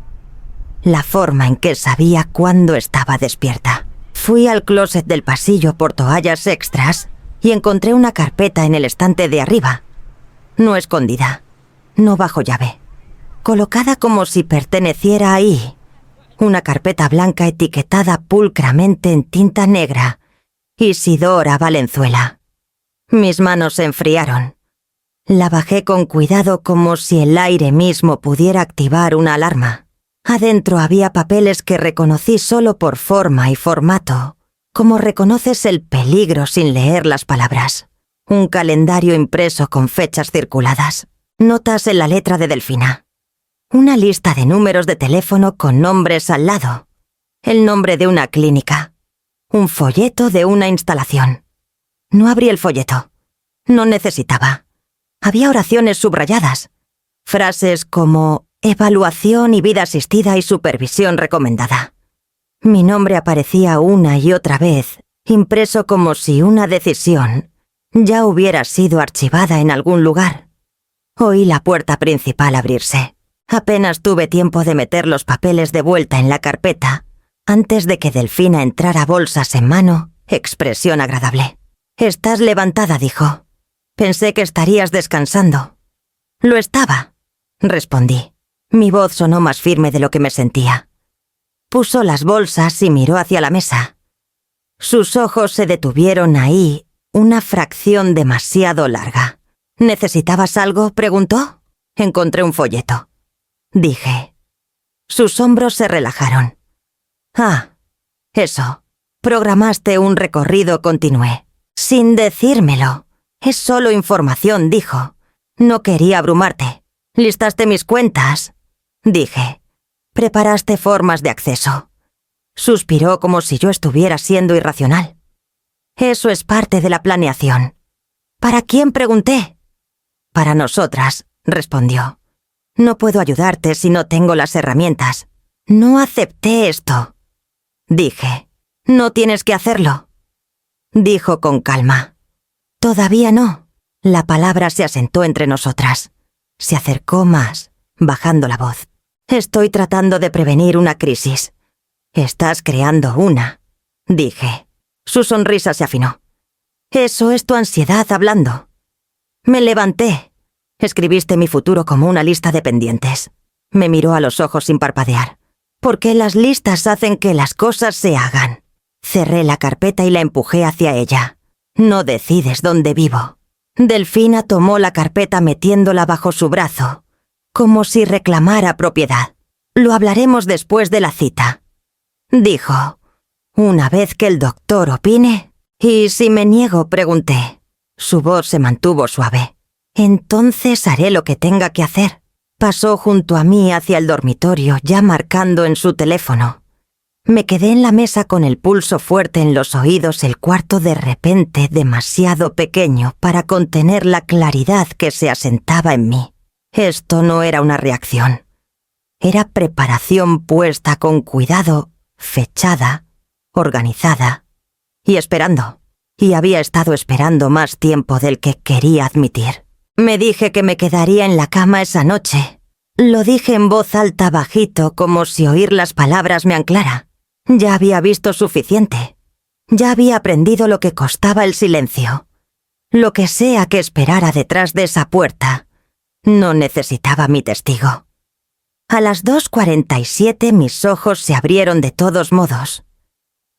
la forma en que sabía cuándo estaba despierta. Fui al closet del pasillo por toallas extras y encontré una carpeta en el estante de arriba. No escondida, no bajo llave, colocada como si perteneciera ahí. Una carpeta blanca etiquetada pulcramente en tinta negra: Isidora Valenzuela. Mis manos se enfriaron. La bajé con cuidado como si el aire mismo pudiera activar una alarma. Adentro había papeles que reconocí solo por forma y formato, como reconoces el peligro sin leer las palabras. Un calendario impreso con fechas circuladas. Notas en la letra de Delfina. Una lista de números de teléfono con nombres al lado. El nombre de una clínica. Un folleto de una instalación. No abrí el folleto. No necesitaba. Había oraciones subrayadas. Frases como evaluación y vida asistida y supervisión recomendada. Mi nombre aparecía una y otra vez, impreso como si una decisión ya hubiera sido archivada en algún lugar. Oí la puerta principal abrirse. Apenas tuve tiempo de meter los papeles de vuelta en la carpeta antes de que Delfina entrara, bolsas en mano, expresión agradable. «Estás levantada», dijo. «Pensé que estarías descansando». «Lo estaba», respondí. Mi voz sonó más firme de lo que me sentía. Puso las bolsas y miró hacia la mesa. Sus ojos se detuvieron ahí una fracción demasiado larga. «¿Necesitabas algo?», preguntó. «Encontré un folleto», dije. Sus hombros se relajaron. Ah, eso. Programaste un recorrido, continué. Sin decírmelo. Es solo información, dijo. No quería abrumarte. Listaste mis cuentas, dije. Preparaste formas de acceso. Suspiró como si yo estuviera siendo irracional. Eso es parte de la planeación. ¿Para quién?, pregunté. Para nosotras, respondió. No puedo ayudarte si no tengo las herramientas. No acepté esto. Dije. No tienes que hacerlo. Dijo con calma. Todavía no. La palabra se asentó entre nosotras. Se acercó más, bajando la voz. Estoy tratando de prevenir una crisis. Estás creando una, dije. Su sonrisa se afinó. Eso es tu ansiedad hablando. Me levanté. Escribiste mi futuro como una lista de pendientes. Me miró a los ojos sin parpadear. Porque las listas hacen que las cosas se hagan. Cerré la carpeta y la empujé hacia ella. No decides dónde vivo. Delfina tomó la carpeta metiéndola bajo su brazo, como si reclamara propiedad. Lo hablaremos después de la cita, dijo. Una vez que el doctor opine. ¿Y si me niego?, pregunté. Su voz se mantuvo suave. Entonces haré lo que tenga que hacer. Pasó junto a mí hacia el dormitorio, ya marcando en su teléfono. Me quedé en la mesa con el pulso fuerte en los oídos, el cuarto de repente demasiado pequeño para contener la claridad que se asentaba en mí. Esto no era una reacción. Era preparación puesta con cuidado, fechada, organizada y esperando. Y había estado esperando más tiempo del que quería admitir. Me dije que me quedaría en la cama esa noche. Lo dije en voz alta, bajito, como si oír las palabras me anclara. Ya había visto suficiente. Ya había aprendido lo que costaba el silencio. Lo que sea que esperara detrás de esa puerta, no necesitaba mi testigo. A las 2:47 mis ojos se abrieron de todos modos.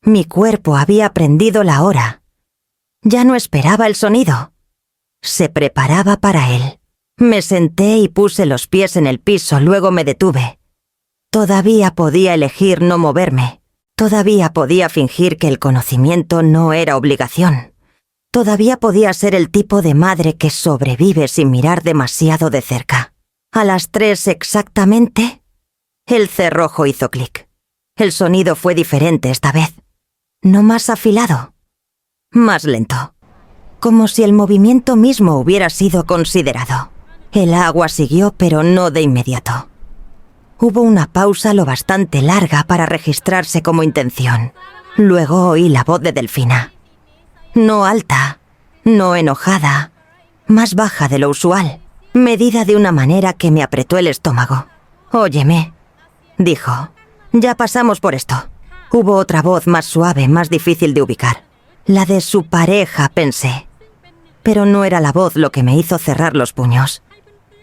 Mi cuerpo había aprendido la hora. Ya no esperaba el sonido. Se preparaba para él. Me senté y puse los pies en el piso, luego me detuve. Todavía podía elegir no moverme. Todavía podía fingir que el conocimiento no era obligación. Todavía podía ser el tipo de madre que sobrevive sin mirar demasiado de cerca. A las 3 exactamente, el cerrojo hizo clic. El sonido fue diferente esta vez. No más afilado. Más lento. Como si el movimiento mismo hubiera sido considerado. El agua siguió, pero no de inmediato. Hubo una pausa lo bastante larga para registrarse como intención. Luego oí la voz de Delfina. No alta, no enojada, más baja de lo usual, medida de una manera que me apretó el estómago. «Óyeme», dijo, «ya pasamos por esto». Hubo otra voz más suave, más difícil de ubicar. La de su pareja, pensé. Pero no era la voz lo que me hizo cerrar los puños.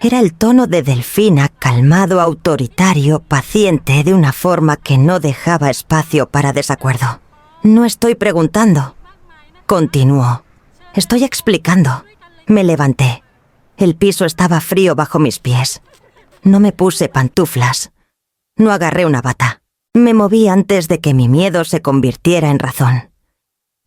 Era el tono de Delfina, calmado, autoritario, paciente, de una forma que no dejaba espacio para desacuerdo. «No estoy preguntando», continuó. «Estoy explicando». Me levanté. El piso estaba frío bajo mis pies. No me puse pantuflas. No agarré una bata. Me moví antes de que mi miedo se convirtiera en razón.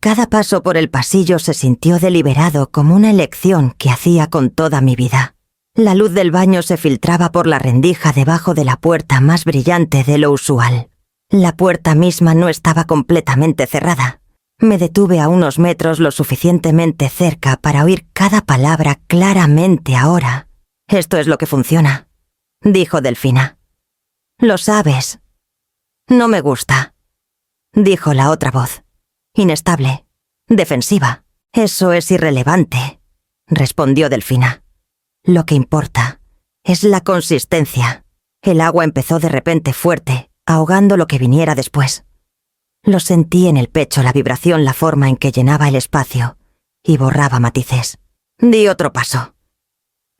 Cada paso por el pasillo se sintió deliberado, como una elección que hacía con toda mi vida. La luz del baño se filtraba por la rendija debajo de la puerta, más brillante de lo usual. La puerta misma no estaba completamente cerrada. Me detuve a unos metros lo suficientemente cerca para oír cada palabra claramente ahora. «Esto es lo que funciona», dijo Delfina. «Lo sabes». «No me gusta», dijo la otra voz. «Inestable, defensiva». «Eso es irrelevante», respondió Delfina. «Lo que importa es la consistencia». El agua empezó de repente fuerte, ahogando lo que viniera después. Lo sentí en el pecho, la vibración, la forma en que llenaba el espacio y borraba matices. Di otro paso.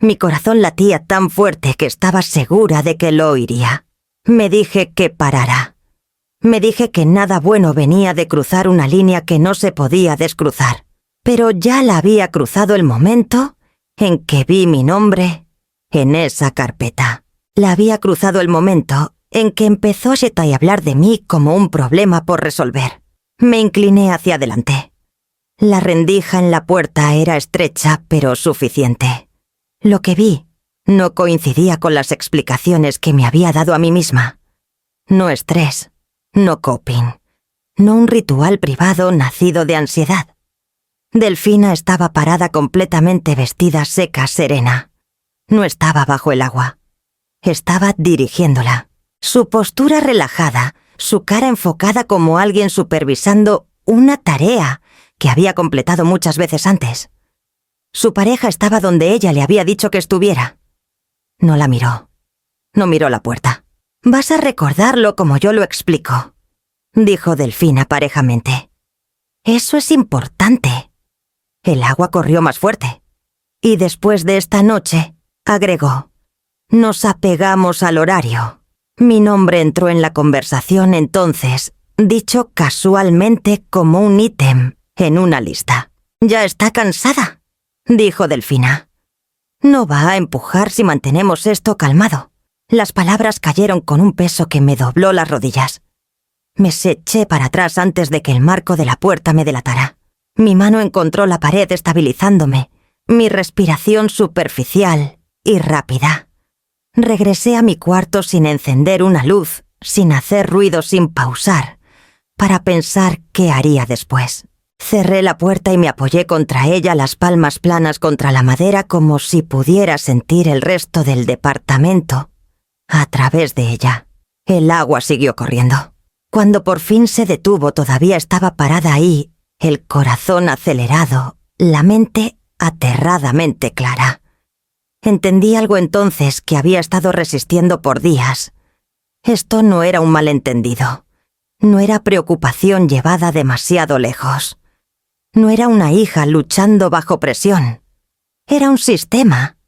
Mi corazón latía tan fuerte que estaba segura de que lo oiría. Me dije que parara. Me dije que nada bueno venía de cruzar una línea que no se podía descruzar. Pero ya la había cruzado el momento en que vi mi nombre en esa carpeta. La había cruzado el momento en que empezó a hablar de mí como un problema por resolver. Me incliné hacia adelante. La rendija en la puerta era estrecha, pero suficiente. Lo que vi no coincidía con las explicaciones que me había dado a mí misma. No estrés, no coping, no un ritual privado nacido de ansiedad. Delfina estaba parada completamente vestida, seca, serena. No estaba bajo el agua. Estaba dirigiéndola. Su postura relajada, su cara enfocada como alguien supervisando una tarea que había completado muchas veces antes. Su pareja estaba donde ella le había dicho que estuviera. No la miró. No miró la puerta. «Vas a recordarlo como yo lo explico», dijo Delfina parejamente. «Eso es importante». El agua corrió más fuerte. Y después de esta noche, agregó, «nos apegamos al horario». Mi nombre entró en la conversación entonces, dicho casualmente como un ítem en una lista. «¿Ya está cansada?», dijo Delfina. «No va a empujar si mantenemos esto calmado». Las palabras cayeron con un peso que me dobló las rodillas. Me eché para atrás antes de que el marco de la puerta me delatara. Mi mano encontró la pared estabilizándome, mi respiración superficial y rápida. Regresé a mi cuarto sin encender una luz, sin hacer ruido, sin pausar, para pensar qué haría después. Cerré la puerta y me apoyé contra ella, las palmas planas contra la madera, como si pudiera sentir el resto del departamento a través de ella. El agua siguió corriendo. Cuando por fin se detuvo, todavía estaba parada ahí, el corazón acelerado, la mente aterradamente clara. Entendí algo entonces que había estado resistiendo por días. Esto no era un malentendido. No era preocupación llevada demasiado lejos. No era una hija luchando bajo presión. Era un sistema.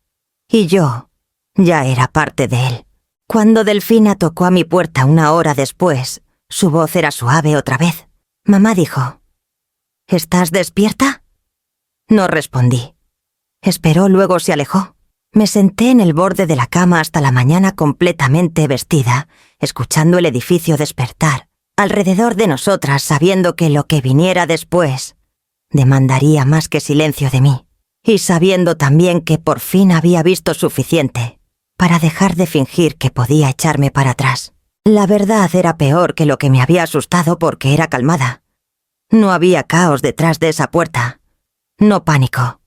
Y yo ya era parte de él. Cuando Delfina tocó a mi puerta una hora después, su voz era suave otra vez. Mamá dijo, «¿Estás despierta?». No respondí. Esperó, luego se alejó. Me senté en el borde de la cama hasta la mañana completamente vestida, escuchando el edificio despertar, alrededor de nosotras, sabiendo que lo que viniera después demandaría más que silencio de mí, y sabiendo también que por fin había visto suficiente para dejar de fingir que podía echarme para atrás. La verdad era peor que lo que me había asustado porque era calmada. No había caos detrás de esa puerta. No pánico.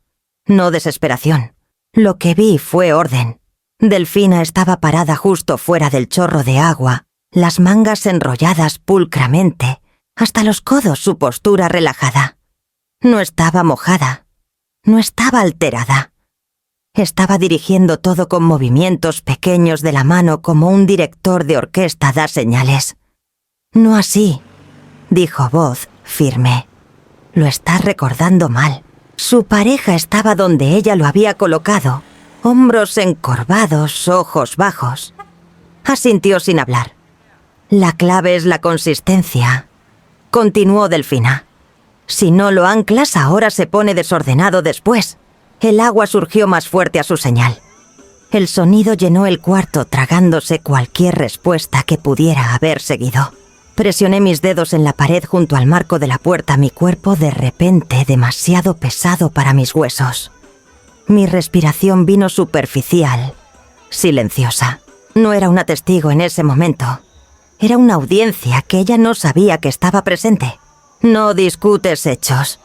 No desesperación. Lo que vi fue orden. Delfina estaba parada justo fuera del chorro de agua, las mangas enrolladas pulcramente, hasta los codos, su postura relajada. No estaba mojada. No estaba alterada. Estaba dirigiendo todo con movimientos pequeños de la mano como un director de orquesta da señales. «No así», dijo voz firme. «Lo estás recordando mal». Su pareja estaba donde ella lo había colocado, hombros encorvados, ojos bajos. Asintió sin hablar. «La clave es la consistencia», continuó Delfina. «Si no lo anclas, ahora se pone desordenado después». El agua surgió más fuerte a su señal. El sonido llenó el cuarto, tragándose cualquier respuesta que pudiera haber seguido. Presioné mis dedos en la pared junto al marco de la puerta, mi cuerpo de repente demasiado pesado para mis huesos. Mi respiración vino superficial, silenciosa. No era una testigo en ese momento. Era una audiencia que ella no sabía que estaba presente. «No discutes hechos»,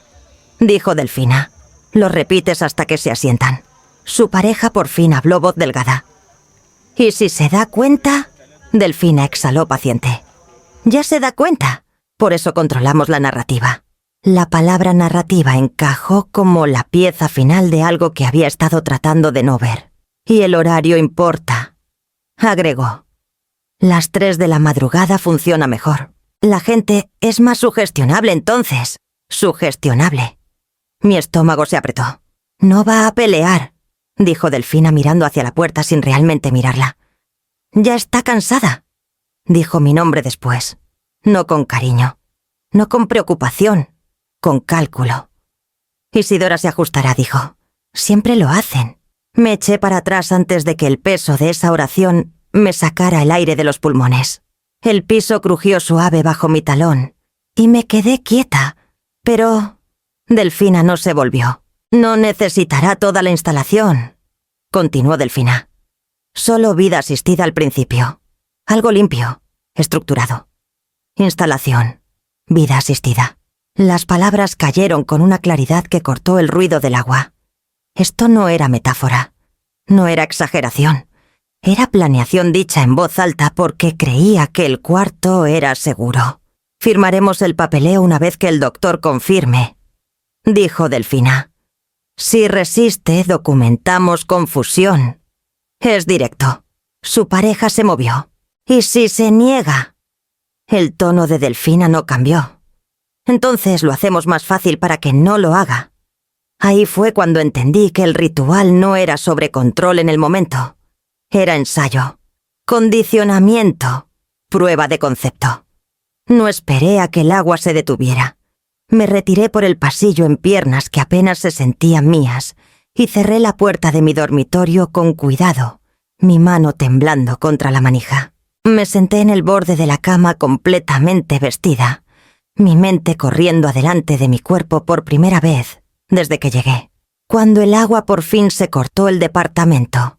dijo Delfina. «Los repites hasta que se asientan». Su pareja por fin habló voz delgada. «¿Y si se da cuenta?», Delfina exhaló paciente. «Ya se da cuenta. Por eso controlamos la narrativa». La palabra narrativa encajó como la pieza final de algo que había estado tratando de no ver. «Y el horario importa», agregó. «Las 3 de la madrugada funciona mejor. La gente es más sugestionable entonces. Sugestionable». Mi estómago se apretó. «No va a pelear», dijo Delfina mirando hacia la puerta sin realmente mirarla. «Ya está cansada», dijo mi nombre después. No con cariño, no con preocupación, con cálculo. «Isidora se ajustará», dijo. «Siempre lo hacen». Me eché para atrás antes de que el peso de esa oración me sacara el aire de los pulmones. El piso crujió suave bajo mi talón y me quedé quieta, pero Delfina no se volvió. No necesitará toda la instalación, continuó Delfina. Solo vida asistida al principio. Algo limpio, estructurado. Instalación, vida asistida. Las palabras cayeron con una claridad que cortó el ruido del agua. Esto no era metáfora, no era exageración. Era planeación dicha en voz alta porque creía que el cuarto era seguro. Firmaremos el papeleo una vez que el doctor confirme, dijo Delfina. Si resiste, documentamos confusión. Es directo. Su pareja se movió. ¿Y si se niega? El tono de Delfina no cambió. Entonces lo hacemos más fácil para que no lo haga. Ahí fue cuando entendí que el ritual no era sobre control en el momento. Era ensayo, condicionamiento, prueba de concepto. No esperé a que el agua se detuviera. Me retiré por el pasillo en piernas que apenas se sentían mías y cerré la puerta de mi dormitorio con cuidado, mi mano temblando contra la manija. Me senté en el borde de la cama completamente vestida, mi mente corriendo adelante de mi cuerpo por primera vez desde que llegué. Cuando el agua por fin se cortó el departamento,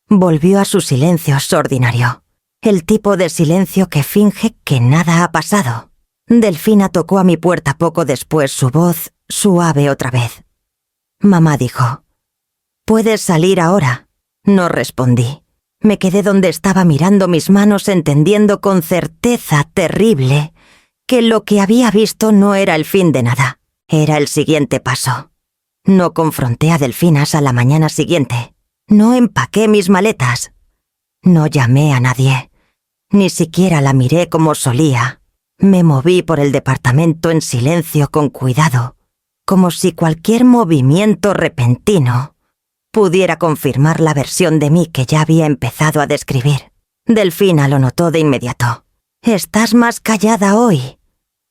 volvió a su silencio extraordinario, el tipo de silencio que finge que nada ha pasado. Delfina tocó a mi puerta poco después, su voz suave otra vez. Mamá dijo, «¿Puedes salir ahora?» No respondí. Me quedé donde estaba mirando mis manos, entendiendo con certeza terrible que lo que había visto no era el fin de nada, era el siguiente paso. No confronté a Delfinas a la mañana siguiente. No empaqué mis maletas. No llamé a nadie. Ni siquiera la miré como solía. Me moví por el departamento en silencio con cuidado, como si cualquier movimiento repentino pudiera confirmar la versión de mí que ya había empezado a describir. Delfina lo notó de inmediato. «Estás más callada hoy»,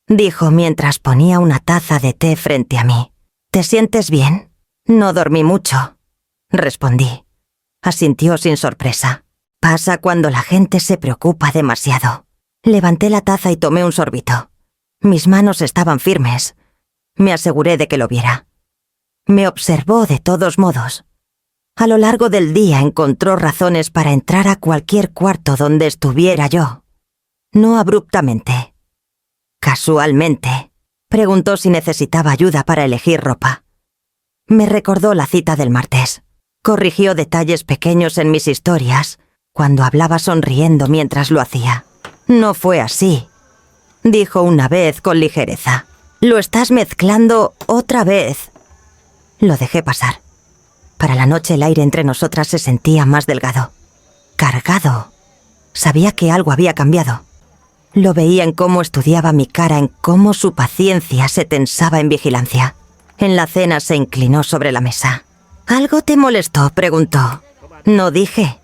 dijo mientras ponía una taza de té frente a mí. «¿Te sientes bien?» «No dormí mucho», respondí. Asintió sin sorpresa. Pasa cuando la gente se preocupa demasiado. Levanté la taza y tomé un sorbito. Mis manos estaban firmes. Me aseguré de que lo viera. Me observó de todos modos. A lo largo del día encontró razones para entrar a cualquier cuarto donde estuviera yo. No abruptamente. Casualmente. Preguntó si necesitaba ayuda para elegir ropa. Me recordó la cita del martes. Corrigió detalles pequeños en mis historias, cuando hablaba sonriendo mientras lo hacía. «No fue así», dijo una vez con ligereza. «Lo estás mezclando otra vez». Lo dejé pasar. Para la noche el aire entre nosotras se sentía más delgado. Cargado. Sabía que algo había cambiado. Lo veía en cómo estudiaba mi cara, en cómo su paciencia se tensaba en vigilancia. En la cena se inclinó sobre la mesa. «¿Algo te molestó?», preguntó. No dije.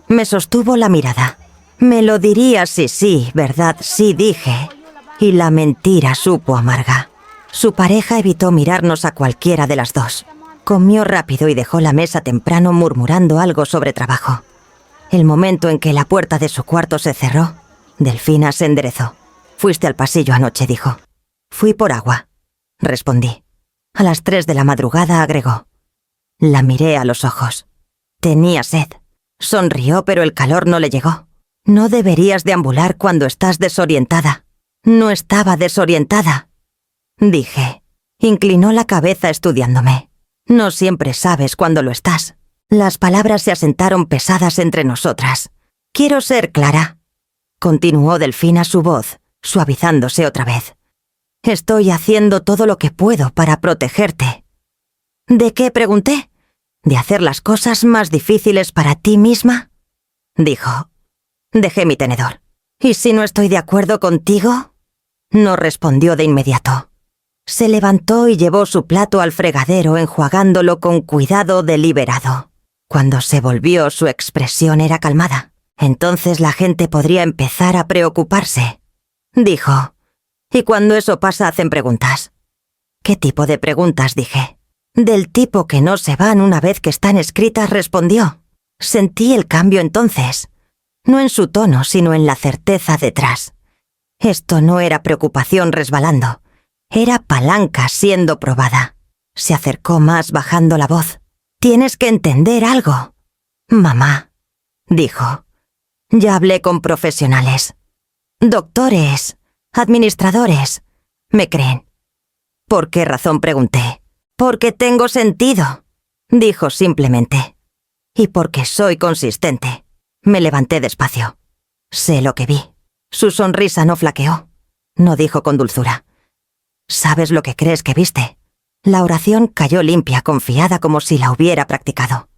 Me sostuvo la mirada. «Me lo dirías si sí, ¿verdad?», sí dije. Y la mentira supo amarga. Su pareja evitó mirarnos a cualquiera de las dos. Comió rápido y dejó la mesa temprano murmurando algo sobre trabajo. El momento en que la puerta de su cuarto se cerró, Delfina se enderezó. «Fuiste al pasillo anoche», dijo. «Fui por agua», respondí. A las 3 de la madrugada agregó. La miré a los ojos. Tenía sed. Sonrió, pero el calor no le llegó. «No deberías deambular cuando estás desorientada». «No estaba desorientada», dije. Inclinó la cabeza estudiándome. «No siempre sabes cuándo lo estás». Las palabras se asentaron pesadas entre nosotras. «Quiero ser clara», continuó Delfina, su voz suavizándose otra vez. «Estoy haciendo todo lo que puedo para protegerte». «¿De qué?», pregunté. «¿De hacer las cosas más difíciles para ti misma?», dijo. Dejé mi tenedor. «¿Y si no estoy de acuerdo contigo?». No respondió de inmediato. Se levantó y llevó su plato al fregadero, enjuagándolo con cuidado deliberado. Cuando se volvió, su expresión era calmada. «Entonces la gente podría empezar a preocuparse», dijo. «Y cuando eso pasa hacen preguntas». «¿Qué tipo de preguntas?», dije. «Del tipo que no se van una vez que están escritas», respondió. Sentí el cambio entonces. No en su tono, sino en la certeza detrás. Esto no era preocupación resbalando. Era palanca siendo probada. Se acercó más bajando la voz. «Tienes que entender algo». «Mamá», dijo. «Ya hablé con profesionales. Doctores, administradores. ¿Me creen?» «¿Por qué razón?», pregunté. «Porque tengo sentido», dijo simplemente. «Y porque soy consistente». Me levanté despacio. Sé lo que vi. Su sonrisa no flaqueó. No dijo con dulzura. «¿Sabes lo que crees que viste?» La oración cayó limpia, confiada, como si la hubiera practicado.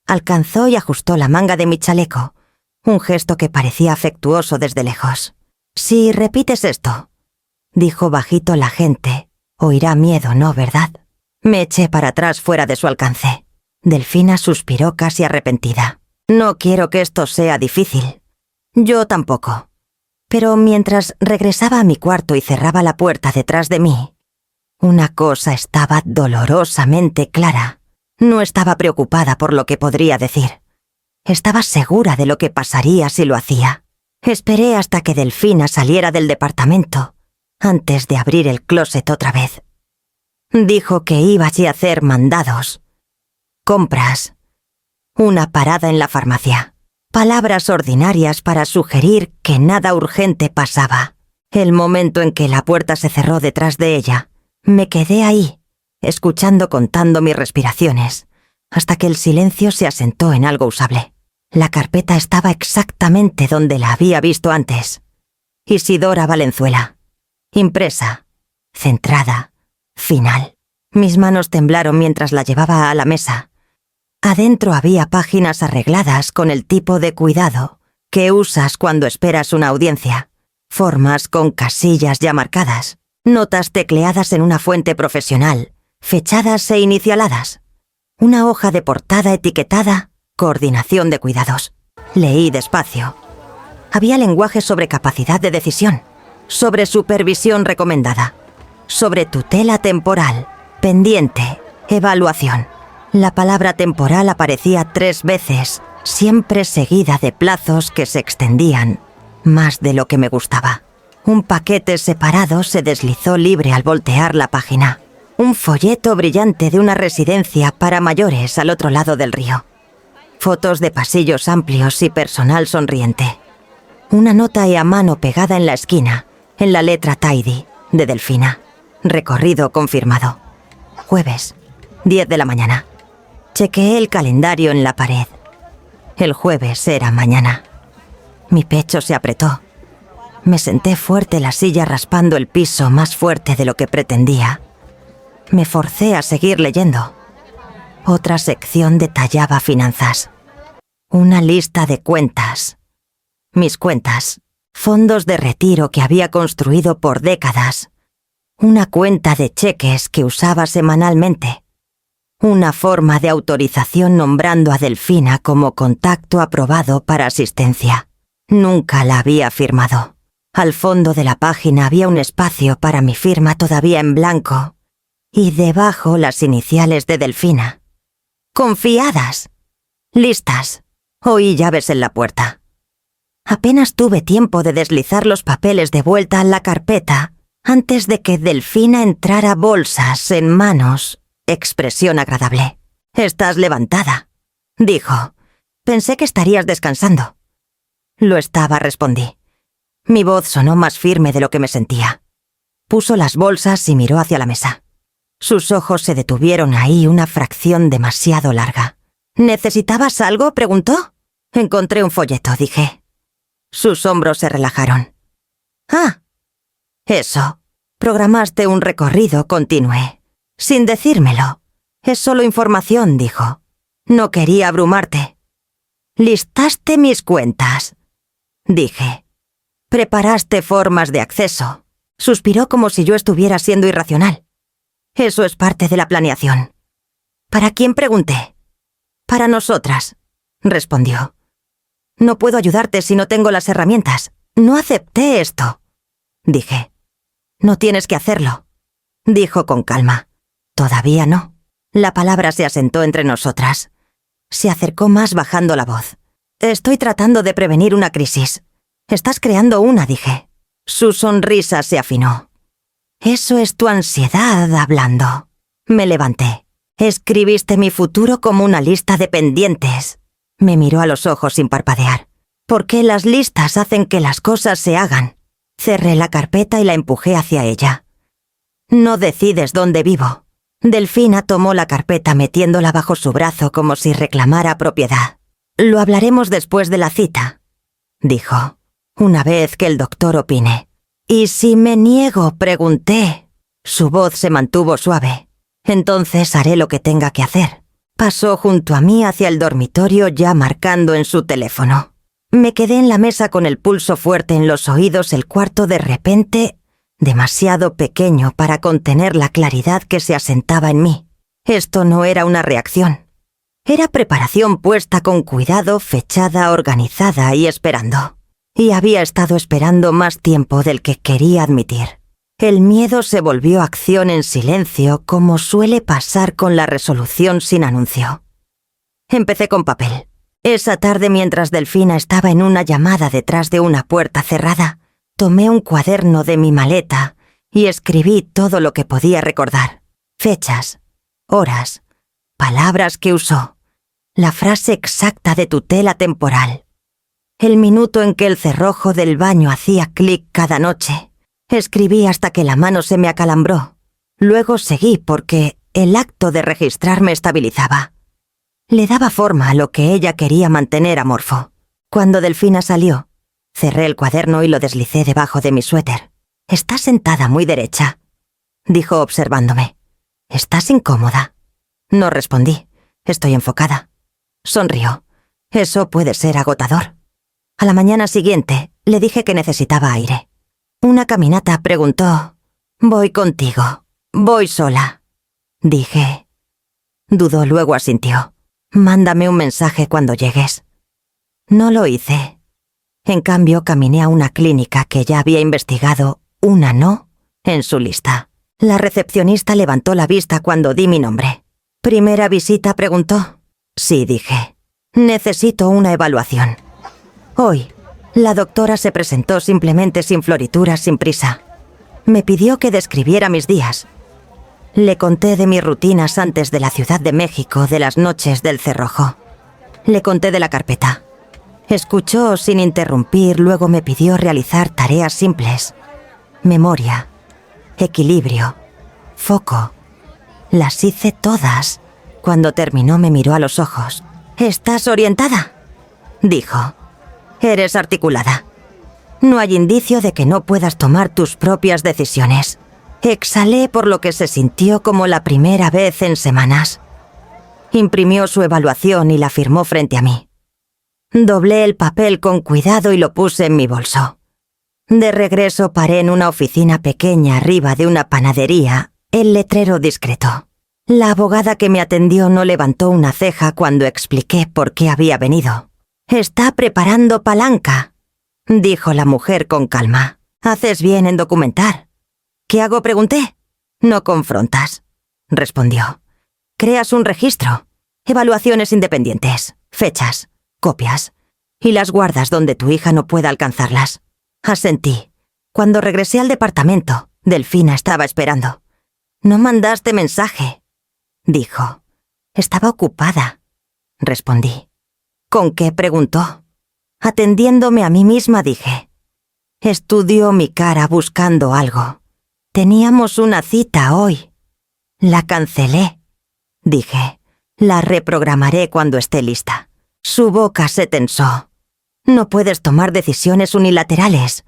Alcanzó y ajustó la manga de mi chaleco, un gesto que parecía afectuoso desde lejos. «Si repites esto», dijo bajito la gente, «oirá miedo, ¿no, verdad?» Me eché para atrás fuera de su alcance. Delfina suspiró casi arrepentida. «No quiero que esto sea difícil». Yo tampoco. Pero mientras regresaba a mi cuarto y cerraba la puerta detrás de mí, una cosa estaba dolorosamente clara. No estaba preocupada por lo que podría decir. Estaba segura de lo que pasaría si lo hacía. Esperé hasta que Delfina saliera del departamento, antes de abrir el closet otra vez. Dijo que iba allí a hacer mandados, compras, una parada en la farmacia. Palabras ordinarias para sugerir que nada urgente pasaba. El momento en que la puerta se cerró detrás de ella, me quedé ahí, escuchando, contando mis respiraciones, hasta que el silencio se asentó en algo usable. La carpeta estaba exactamente donde la había visto antes. Isidora Valenzuela. Impresa, centrada, final. Mis manos temblaron mientras la llevaba a la mesa. Adentro había páginas arregladas con el tipo de cuidado que usas cuando esperas una audiencia. Formas con casillas ya marcadas. Notas tecleadas en una fuente profesional, fechadas e inicialadas. Una hoja de portada etiquetada «Coordinación de cuidados». Leí despacio. Había lenguaje sobre capacidad de decisión, sobre supervisión recomendada, sobre tutela temporal, pendiente, evaluación. La palabra temporal aparecía 3 veces, siempre seguida de plazos que se extendían, más de lo que me gustaba. Un paquete separado se deslizó libre al voltear la página. Un folleto brillante de una residencia para mayores al otro lado del río. Fotos de pasillos amplios y personal sonriente. Una nota a mano pegada en la esquina, en la letra Tidy, de Delfina. Recorrido confirmado. Jueves, 10 de la mañana. Chequeé el calendario en la pared. El jueves era mañana. Mi pecho se apretó. Me senté fuerte en la silla raspando el piso más fuerte de lo que pretendía. Me forcé a seguir leyendo. Otra sección detallaba finanzas. Una lista de cuentas. Mis cuentas. Fondos de retiro que había construido por décadas. Una cuenta de cheques que usaba semanalmente. Una forma de autorización nombrando a Delfina como contacto aprobado para asistencia. Nunca la había firmado. Al fondo de la página había un espacio para mi firma todavía en blanco y debajo las iniciales de Delfina. Confiadas. Listas. Oí llaves en la puerta. Apenas tuve tiempo de deslizar los papeles de vuelta a la carpeta antes de que Delfina entrara, bolsas en manos. Expresión agradable. «Estás levantada», dijo. «Pensé que estarías descansando». «Lo estaba», respondí. Mi voz sonó más firme de lo que me sentía. Puso las bolsas y miró hacia la mesa. Sus ojos se detuvieron ahí una fracción demasiado larga. «¿Necesitabas algo?», preguntó. «Encontré un folleto», dije. Sus hombros se relajaron. «Ah, eso. Programaste un recorrido», continué. «Sin decírmelo. Es solo información», dijo. «No quería abrumarte». «Listaste mis cuentas», dije. «Preparaste formas de acceso». Suspiró como si yo estuviera siendo irracional. «Eso es parte de la planeación». «¿Para quién?», pregunté. «Para nosotras», respondió. «No puedo ayudarte si no tengo las herramientas. No acepté esto», dije. «No tienes que hacerlo», dijo con calma. «Todavía no». La palabra se asentó entre nosotras. Se acercó más bajando la voz. Estoy tratando de prevenir una crisis. Estás creando una, dije. Su sonrisa se afinó. Eso es tu ansiedad hablando. Me levanté. Escribiste mi futuro como una lista de pendientes. Me miró a los ojos sin parpadear. ¿Por qué las listas hacen que las cosas se hagan? Cerré la carpeta y la empujé hacia ella. No decides dónde vivo. Delfina tomó la carpeta metiéndola bajo su brazo como si reclamara propiedad. Lo hablaremos después de la cita, dijo, una vez que el doctor opine. ¿Y si me niego?, pregunté. Su voz se mantuvo suave. Entonces haré lo que tenga que hacer. Pasó junto a mí hacia el dormitorio ya marcando en su teléfono. Me quedé en la mesa con el pulso fuerte en los oídos, el cuarto de repente demasiado pequeño para contener la claridad que se asentaba en mí. Esto no era una reacción. Era preparación puesta con cuidado, fechada, organizada y esperando. Y había estado esperando más tiempo del que quería admitir. El miedo se volvió acción en silencio, como suele pasar con la resolución sin anuncio. Empecé con papel. Esa tarde, mientras Delfina estaba en una llamada detrás de una puerta cerrada, tomé un cuaderno de mi maleta y escribí todo lo que podía recordar. Fechas, horas, palabras que usó, la frase exacta de tutela temporal, el minuto en que el cerrojo del baño hacía clic cada noche. Escribí hasta que la mano se me acalambró. Luego seguí porque el acto de registrar me estabilizaba. Le daba forma a lo que ella quería mantener amorfo. Cuando Delfina salió, cerré el cuaderno y lo deslicé debajo de mi suéter. «Estás sentada muy derecha», dijo observándome. «¿Estás incómoda?» No respondí. «Estoy enfocada». Sonrió. «Eso puede ser agotador». A la mañana siguiente, le dije que necesitaba aire. «¿Una caminata?», preguntó. «Voy contigo. Voy sola», dije. Dudó, luego asintió. «Mándame un mensaje cuando llegues». No lo hice. En cambio, caminé a una clínica que ya había investigado, una no, en su lista. La recepcionista levantó la vista cuando di mi nombre. «¿Primera visita?», preguntó. «Sí», dije. «Necesito una evaluación». Hoy, la doctora se presentó simplemente, sin florituras, sin prisa. Me pidió que describiera mis días. Le conté de mis rutinas antes de la Ciudad de México, de las noches del cerrojo. Le conté de la carpeta. Escuchó sin interrumpir, luego me pidió realizar tareas simples. Memoria, equilibrio, foco. Las hice todas. Cuando terminó me miró a los ojos. «¿Estás orientada?», dijo. «Eres articulada. No hay indicio de que no puedas tomar tus propias decisiones». Exhalé, por lo que se sintió como la primera vez en semanas. Imprimió su evaluación y la firmó frente a mí. Doblé el papel con cuidado y lo puse en mi bolso. De regreso paré en una oficina pequeña arriba de una panadería, el letrero discreto. La abogada que me atendió no levantó una ceja cuando expliqué por qué había venido. «Está preparando palanca», dijo la mujer con calma. «Haces bien en documentar». «¿Qué hago?», pregunté. «No confrontas», respondió. «Creas un registro, evaluaciones independientes, fechas, copias, y las guardas donde tu hija no pueda alcanzarlas». Asentí. Cuando regresé al departamento, Delfina estaba esperando. «No mandaste mensaje», dijo. «Estaba ocupada», respondí. «¿Con qué?», preguntó. Atendiéndome a mí misma, dije. Estudió mi cara buscando algo. «Teníamos una cita hoy». «La cancelé», dije. «La reprogramaré cuando esté lista». Su boca se tensó. «No puedes tomar decisiones unilaterales».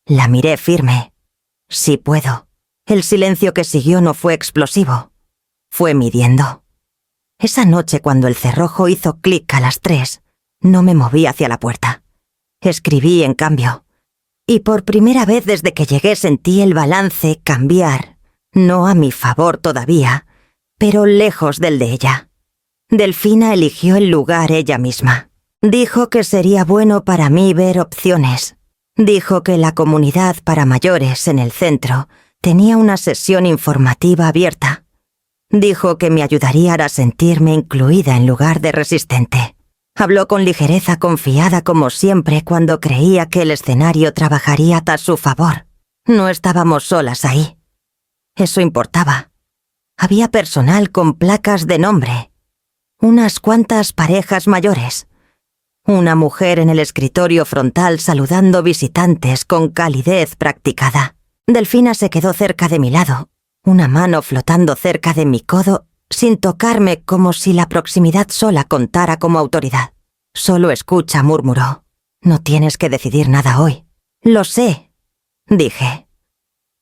La miré firme. «Sí puedo». El silencio que siguió no fue explosivo. Fue midiendo. Esa noche, cuando el cerrojo hizo clic a las 3, no me moví hacia la puerta. Escribí, en cambio. Y por primera vez desde que llegué sentí el balance cambiar, no a mi favor todavía, pero lejos del de ella. Delfina eligió el lugar ella misma. Dijo que sería bueno para mí ver opciones. Dijo que la comunidad para mayores en el centro tenía una sesión informativa abierta. Dijo que me ayudaría a sentirme incluida en lugar de resistente. Habló con ligereza confiada como siempre cuando creía que el escenario trabajaría a su favor. No estábamos solas ahí. Eso importaba. Había personal con placas de nombre. Unas cuantas parejas mayores. Una mujer en el escritorio frontal saludando visitantes con calidez practicada. Delfina se quedó cerca de mi lado, una mano flotando cerca de mi codo, sin tocarme, como si la proximidad sola contara como autoridad. Solo escucha, murmuró. No tienes que decidir nada hoy. Lo sé, dije.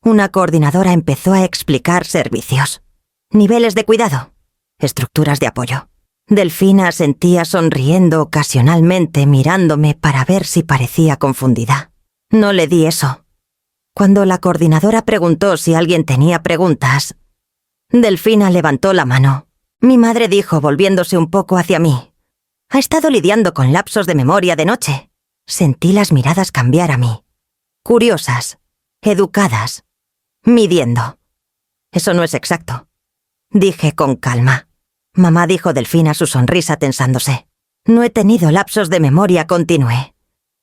Una coordinadora empezó a explicar servicios. Niveles de cuidado. Estructuras de apoyo. Delfina asentía sonriendo ocasionalmente, mirándome para ver si parecía confundida. No le di eso. Cuando la coordinadora preguntó si alguien tenía preguntas, Delfina levantó la mano. Mi madre dijo, volviéndose un poco hacia mí. Ha estado lidiando con lapsos de memoria de noche. Sentí las miradas cambiar a mí. Curiosas, educadas, midiendo. Eso no es exacto, dije con calma. Mamá, dijo Delfina, su sonrisa tensándose. No he tenido lapsos de memoria, continué.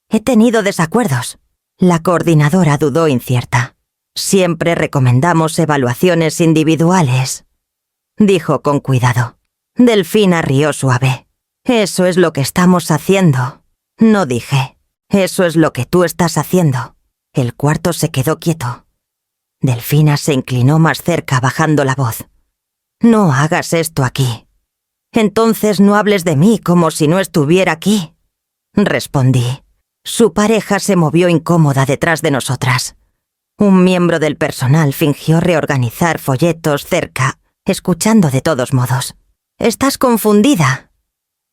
He tenido desacuerdos. La coordinadora dudó incierta. Siempre recomendamos evaluaciones individuales, dijo con cuidado. Delfina rió suave. Eso es lo que estamos haciendo. No, dije. Eso es lo que tú estás haciendo. El cuarto se quedó quieto. Delfina se inclinó más cerca, bajando la voz. No hagas esto aquí. Entonces no hables de mí como si no estuviera aquí, respondí. Su pareja se movió incómoda detrás de nosotras. Un miembro del personal fingió reorganizar folletos cerca, escuchando de todos modos. «Estás confundida»,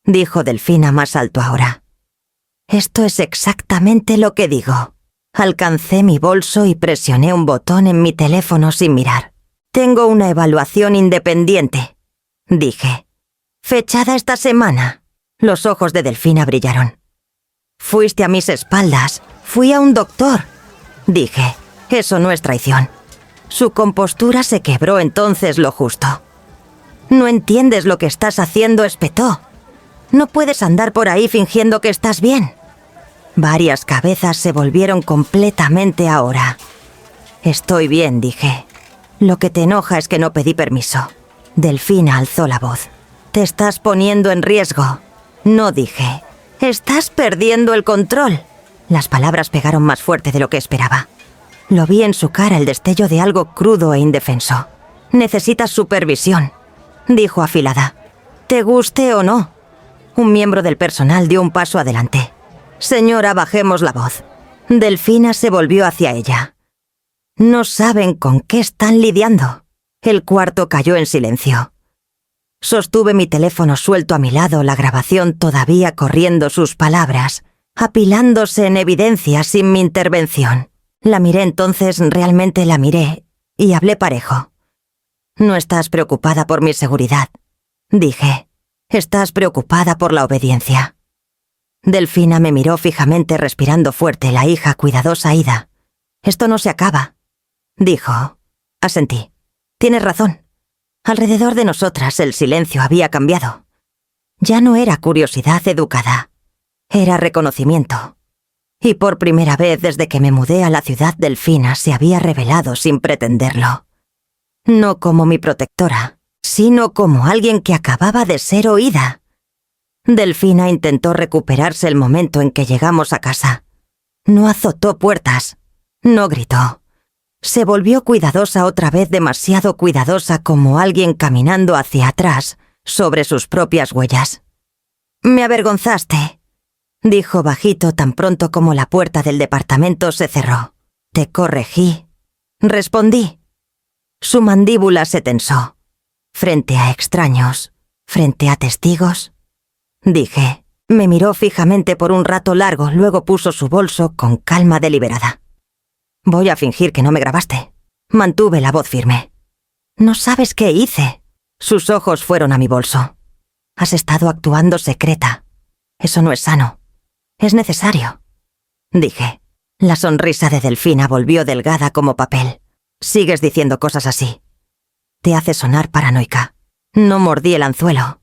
dijo Delfina más alto ahora. «Esto es exactamente lo que digo». Alcancé mi bolso y presioné un botón en mi teléfono sin mirar. «Tengo una evaluación independiente», dije. «Fechada esta semana». Los ojos de Delfina brillaron. «Fuiste a mis espaldas. Fui a un doctor», dije. «Eso no es traición». Su compostura se quebró entonces lo justo. «No entiendes lo que estás haciendo», espetó. «No puedes andar por ahí fingiendo que estás bien». Varias cabezas se volvieron completamente ahora. «Estoy bien», dije. «Lo que te enoja es que no pedí permiso». Delfina alzó la voz. «Te estás poniendo en riesgo». «No», dije. «Estás perdiendo el control». Las palabras pegaron más fuerte de lo que esperaba. Lo vi en su cara, el destello de algo crudo e indefenso. «Necesitas supervisión», dijo afilada. «Te guste o no». Un miembro del personal dio un paso adelante. «Señora, bajemos la voz». Delfina se volvió hacia ella. «No saben con qué están lidiando». El cuarto cayó en silencio. Sostuve mi teléfono suelto a mi lado, la grabación todavía corriendo sus palabras, apilándose en evidencia sin mi intervención. La miré entonces, realmente la miré, y hablé parejo. «No estás preocupada por mi seguridad», dije. «Estás preocupada por la obediencia». Delfina me miró fijamente, respirando fuerte, la hija cuidadosa Ida. «Esto no se acaba», dijo. Asentí. «Tienes razón». Alrededor de nosotras el silencio había cambiado. Ya no era curiosidad educada, era reconocimiento. Y por primera vez desde que me mudé a la ciudad, Delfina se había revelado sin pretenderlo. No como mi protectora, sino como alguien que acababa de ser oída. Delfina intentó recuperarse el momento en que llegamos a casa. No azotó puertas, no gritó. Se volvió cuidadosa otra vez, demasiado cuidadosa, como alguien caminando hacia atrás, sobre sus propias huellas. «Me avergonzaste», dijo bajito tan pronto como la puerta del departamento se cerró. «Te corregí», respondí. Su mandíbula se tensó. «Frente a extraños, frente a testigos», dije. Me miró fijamente por un rato largo, luego puso su bolso con calma deliberada. «Voy a fingir que no me grabaste». Mantuve la voz firme. «No sabes qué hice». Sus ojos fueron a mi bolso. «Has estado actuando secreta. Eso no es sano. Es necesario», dije. La sonrisa de Delfina volvió delgada como papel. «Sigues diciendo cosas así. Te hace sonar paranoica». No mordí el anzuelo.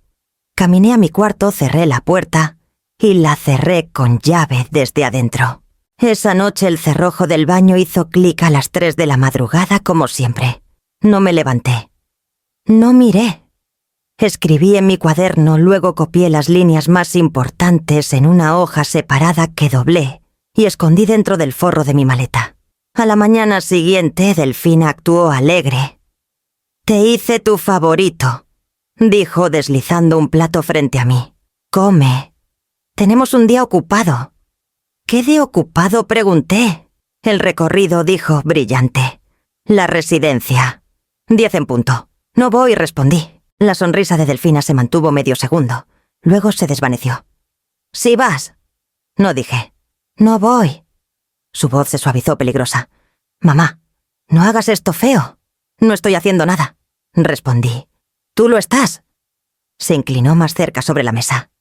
Caminé a mi cuarto, cerré la puerta y la cerré con llave desde adentro. Esa noche el cerrojo del baño hizo clic a las 3 de la madrugada como siempre. No me levanté. No miré. Escribí en mi cuaderno, luego copié las líneas más importantes en una hoja separada que doblé y escondí dentro del forro de mi maleta. A la mañana siguiente, Delfina actuó alegre. «Te hice tu favorito», dijo deslizando un plato frente a mí. «Come. Tenemos un día ocupado». «¿Qué de ocupado?», pregunté. «El recorrido», dijo, brillante. «La residencia. 10 en punto». «No voy», respondí. La sonrisa de Delfina se mantuvo medio segundo. Luego se desvaneció. «¿Sí vas?» No dije. «No voy». Su voz se suavizó peligrosa. «Mamá, no hagas esto feo». «No estoy haciendo nada», respondí. «Tú lo estás». Se inclinó más cerca sobre la mesa.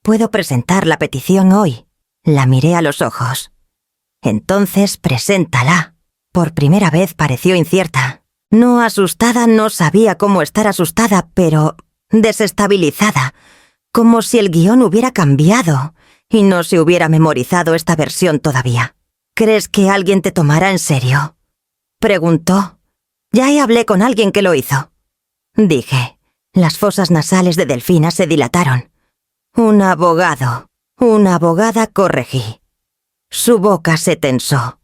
«Puedo presentar la petición hoy». La miré a los ojos. «Entonces, preséntala». Por primera vez pareció incierta. No asustada, no sabía cómo estar asustada, pero desestabilizada, como si el guión hubiera cambiado y no se hubiera memorizado esta versión todavía. «¿Crees que alguien te tomará en serio?», preguntó. «Ya hablé con alguien que lo hizo», dije. Las fosas nasales de Delfina se dilataron. «Un abogado. Una abogada», corregí. Su boca se tensó.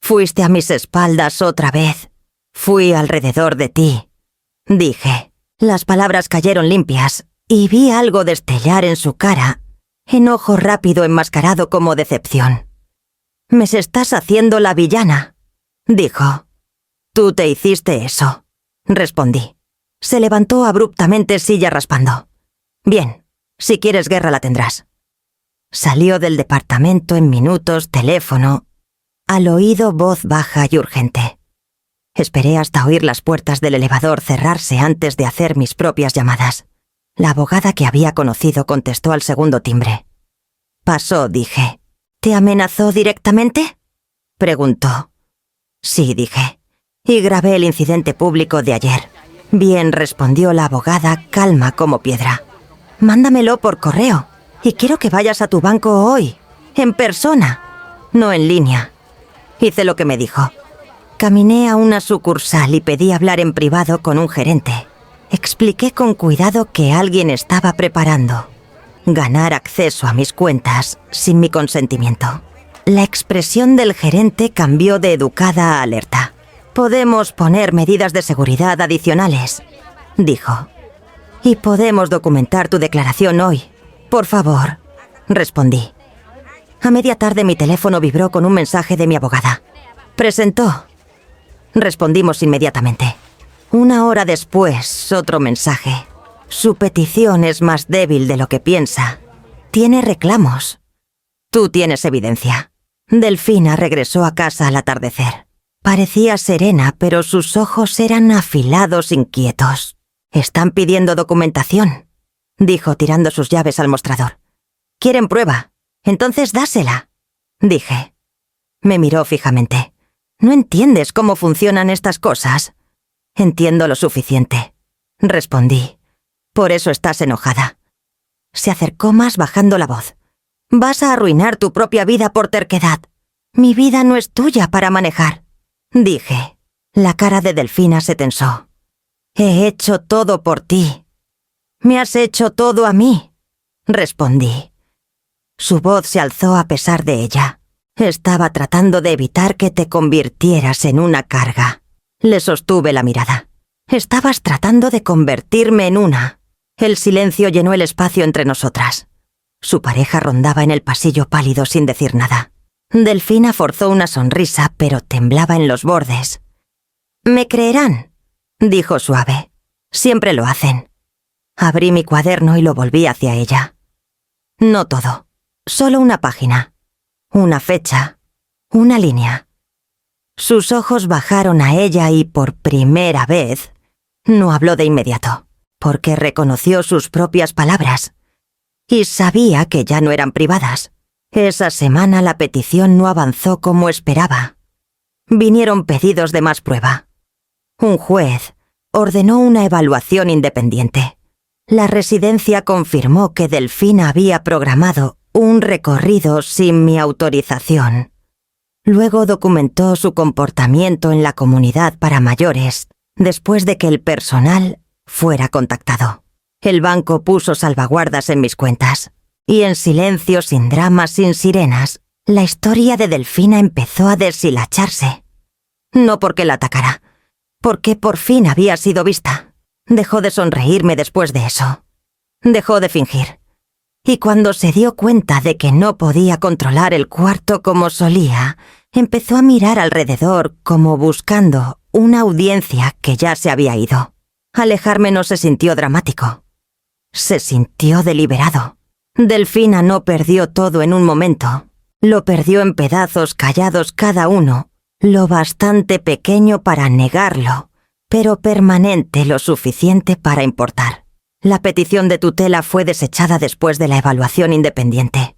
«Fuiste a mis espaldas otra vez. Fui alrededor de ti», dije. Las palabras cayeron limpias y vi algo destellar en su cara, enojo rápido enmascarado como decepción. «Me estás haciendo la villana», dijo. «Tú te hiciste eso», respondí. Se levantó abruptamente, silla raspando. «Bien, si quieres guerra la tendrás». Salió del departamento en minutos, teléfono. Al oído, voz baja y urgente. Esperé hasta oír las puertas del elevador cerrarse antes de hacer mis propias llamadas. La abogada que había conocido contestó al segundo timbre. «Pasó», dije. «¿Te amenazó directamente?», preguntó. «Sí», dije. «Y grabé el incidente público de ayer». «Bien», respondió la abogada, calma como piedra. «Mándamelo por correo. Y quiero que vayas a tu banco hoy, en persona, no en línea». Hice lo que me dijo. Caminé a una sucursal y pedí hablar en privado con un gerente. Expliqué con cuidado que alguien estaba preparando ganar acceso a mis cuentas sin mi consentimiento. La expresión del gerente cambió de educada a alerta. «Podemos poner medidas de seguridad adicionales», dijo. «Y podemos documentar tu declaración hoy. Por favor», respondí. A media tarde mi teléfono vibró con un mensaje de mi abogada. «Presentó», respondimos inmediatamente. Una hora después, otro mensaje. «Su petición es más débil de lo que piensa. Tiene reclamos. Tú tienes evidencia». Delfina regresó a casa al atardecer. Parecía serena, pero sus ojos eran afilados, inquietos. «Están pidiendo documentación», dijo tirando sus llaves al mostrador. «Quieren prueba. Entonces dásela», dije. Me miró fijamente. «¿No entiendes cómo funcionan estas cosas?» «Entiendo lo suficiente», respondí. «Por eso estás enojada». Se acercó más bajando la voz. «Vas a arruinar tu propia vida por terquedad. Mi vida no es tuya para manejar», dije. La cara de Delfina se tensó. «He hecho todo por ti». «Me has hecho todo a mí», respondí. Su voz se alzó a pesar de ella. «Estaba tratando de evitar que te convirtieras en una carga». Le sostuve la mirada. «Estabas tratando de convertirme en una». El silencio llenó el espacio entre nosotras. Su pareja rondaba en el pasillo pálido sin decir nada. Delfina forzó una sonrisa, pero temblaba en los bordes. «Me creerán», dijo suave. «Siempre lo hacen». Abrí mi cuaderno y lo volví hacia ella. No todo. Solo una página. Una fecha. Una línea. Sus ojos bajaron a ella y por primera vez no habló de inmediato, porque reconoció sus propias palabras. Y sabía que ya no eran privadas. Esa semana la petición no avanzó como esperaba. Vinieron pedidos de más prueba. Un juez ordenó una evaluación independiente. La residencia confirmó que Delfina había programado un recorrido sin mi autorización. Luego documentó su comportamiento en la comunidad para mayores después de que el personal fuera contactado. El banco puso salvaguardas en mis cuentas y en silencio, sin dramas, sin sirenas, la historia de Delfina empezó a deshilacharse. No porque la atacara, porque por fin había sido vista. Dejó de sonreírme después de eso. Dejó de fingir. Y cuando se dio cuenta de que no podía controlar el cuarto como solía, empezó a mirar alrededor como buscando una audiencia que ya se había ido. Alejarme no se sintió dramático. Se sintió deliberado. Delfina no perdió todo en un momento. Lo perdió en pedazos callados cada uno, lo bastante pequeño para negarlo, pero permanente lo suficiente para importar. La petición de tutela fue desechada después de la evaluación independiente.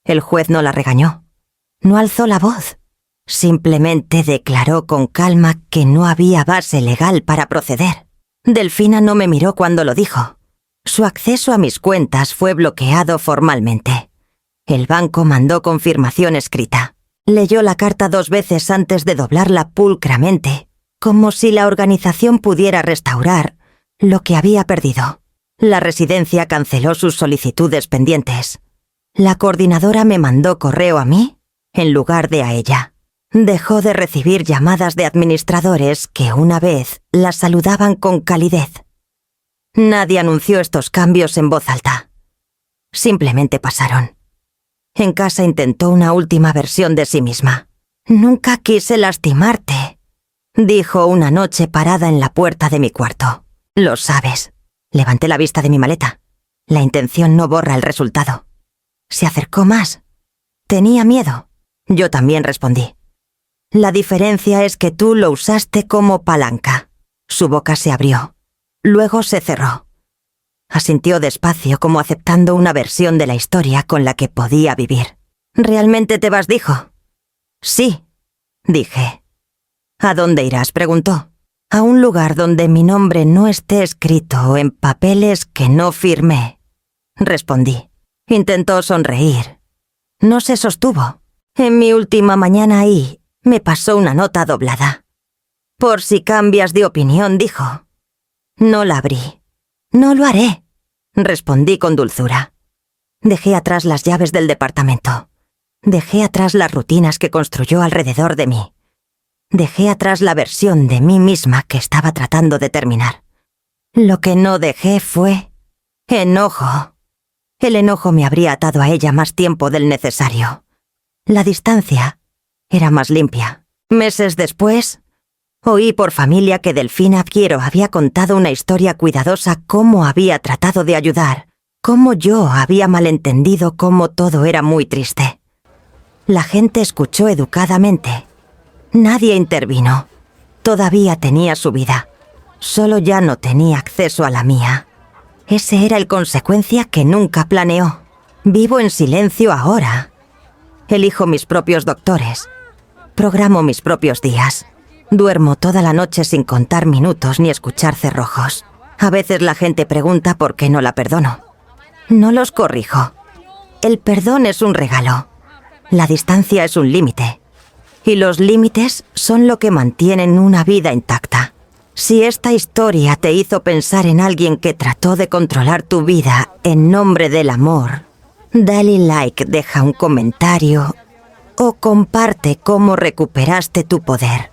El juez no la regañó. No alzó la voz. Simplemente declaró con calma que no había base legal para proceder. Delfina no me miró cuando lo dijo. Su acceso a mis cuentas fue bloqueado formalmente. El banco mandó confirmación escrita. Leyó la carta 2 veces antes de doblarla pulcramente, como si la organización pudiera restaurar lo que había perdido. La residencia canceló sus solicitudes pendientes. La coordinadora me mandó correo a mí en lugar de a ella. Dejó de recibir llamadas de administradores que una vez la saludaban con calidez. Nadie anunció estos cambios en voz alta. Simplemente pasaron. En casa intentó una última versión de sí misma. «Nunca quise lastimarte», dijo una noche parada en la puerta de mi cuarto. «Lo sabes». Levanté la vista de mi maleta. La intención no borra el resultado. Se acercó más. Tenía miedo. Yo también respondí. «La diferencia es que tú lo usaste como palanca». Su boca se abrió. Luego se cerró. Asintió despacio, como aceptando una versión de la historia con la que podía vivir. «¿Realmente te vas?», dijo. «Sí», dije. «¿A dónde irás?», preguntó. «A un lugar donde mi nombre no esté escrito en papeles que no firmé», respondí. Intentó sonreír. No se sostuvo. En mi última mañana ahí, me pasó una nota doblada. «Por si cambias de opinión», dijo. No la abrí. «No lo haré», respondí con dulzura. Dejé atrás las llaves del departamento. Dejé atrás las rutinas que construyó alrededor de mí. Dejé atrás la versión de mí misma que estaba tratando de terminar. Lo que no dejé fue enojo. El enojo me habría atado a ella más tiempo del necesario. La distancia era más limpia. Meses después, oí por familia que Delfina Piero había contado una historia cuidadosa, cómo había tratado de ayudar, cómo yo había malentendido cómo todo era muy triste. La gente escuchó educadamente. Nadie intervino. Todavía tenía su vida. Solo ya no tenía acceso a la mía. Ese era el consecuencia que nunca planeó. Vivo en silencio ahora. Elijo mis propios doctores. Programo mis propios días. Duermo toda la noche sin contar minutos ni escuchar cerrojos. A veces la gente pregunta por qué no la perdono. No los corrijo. El perdón es un regalo. La distancia es un límite. Y los límites son lo que mantienen una vida intacta. Si esta historia te hizo pensar en alguien que trató de controlar tu vida en nombre del amor, dale like, deja un comentario o comparte cómo recuperaste tu poder.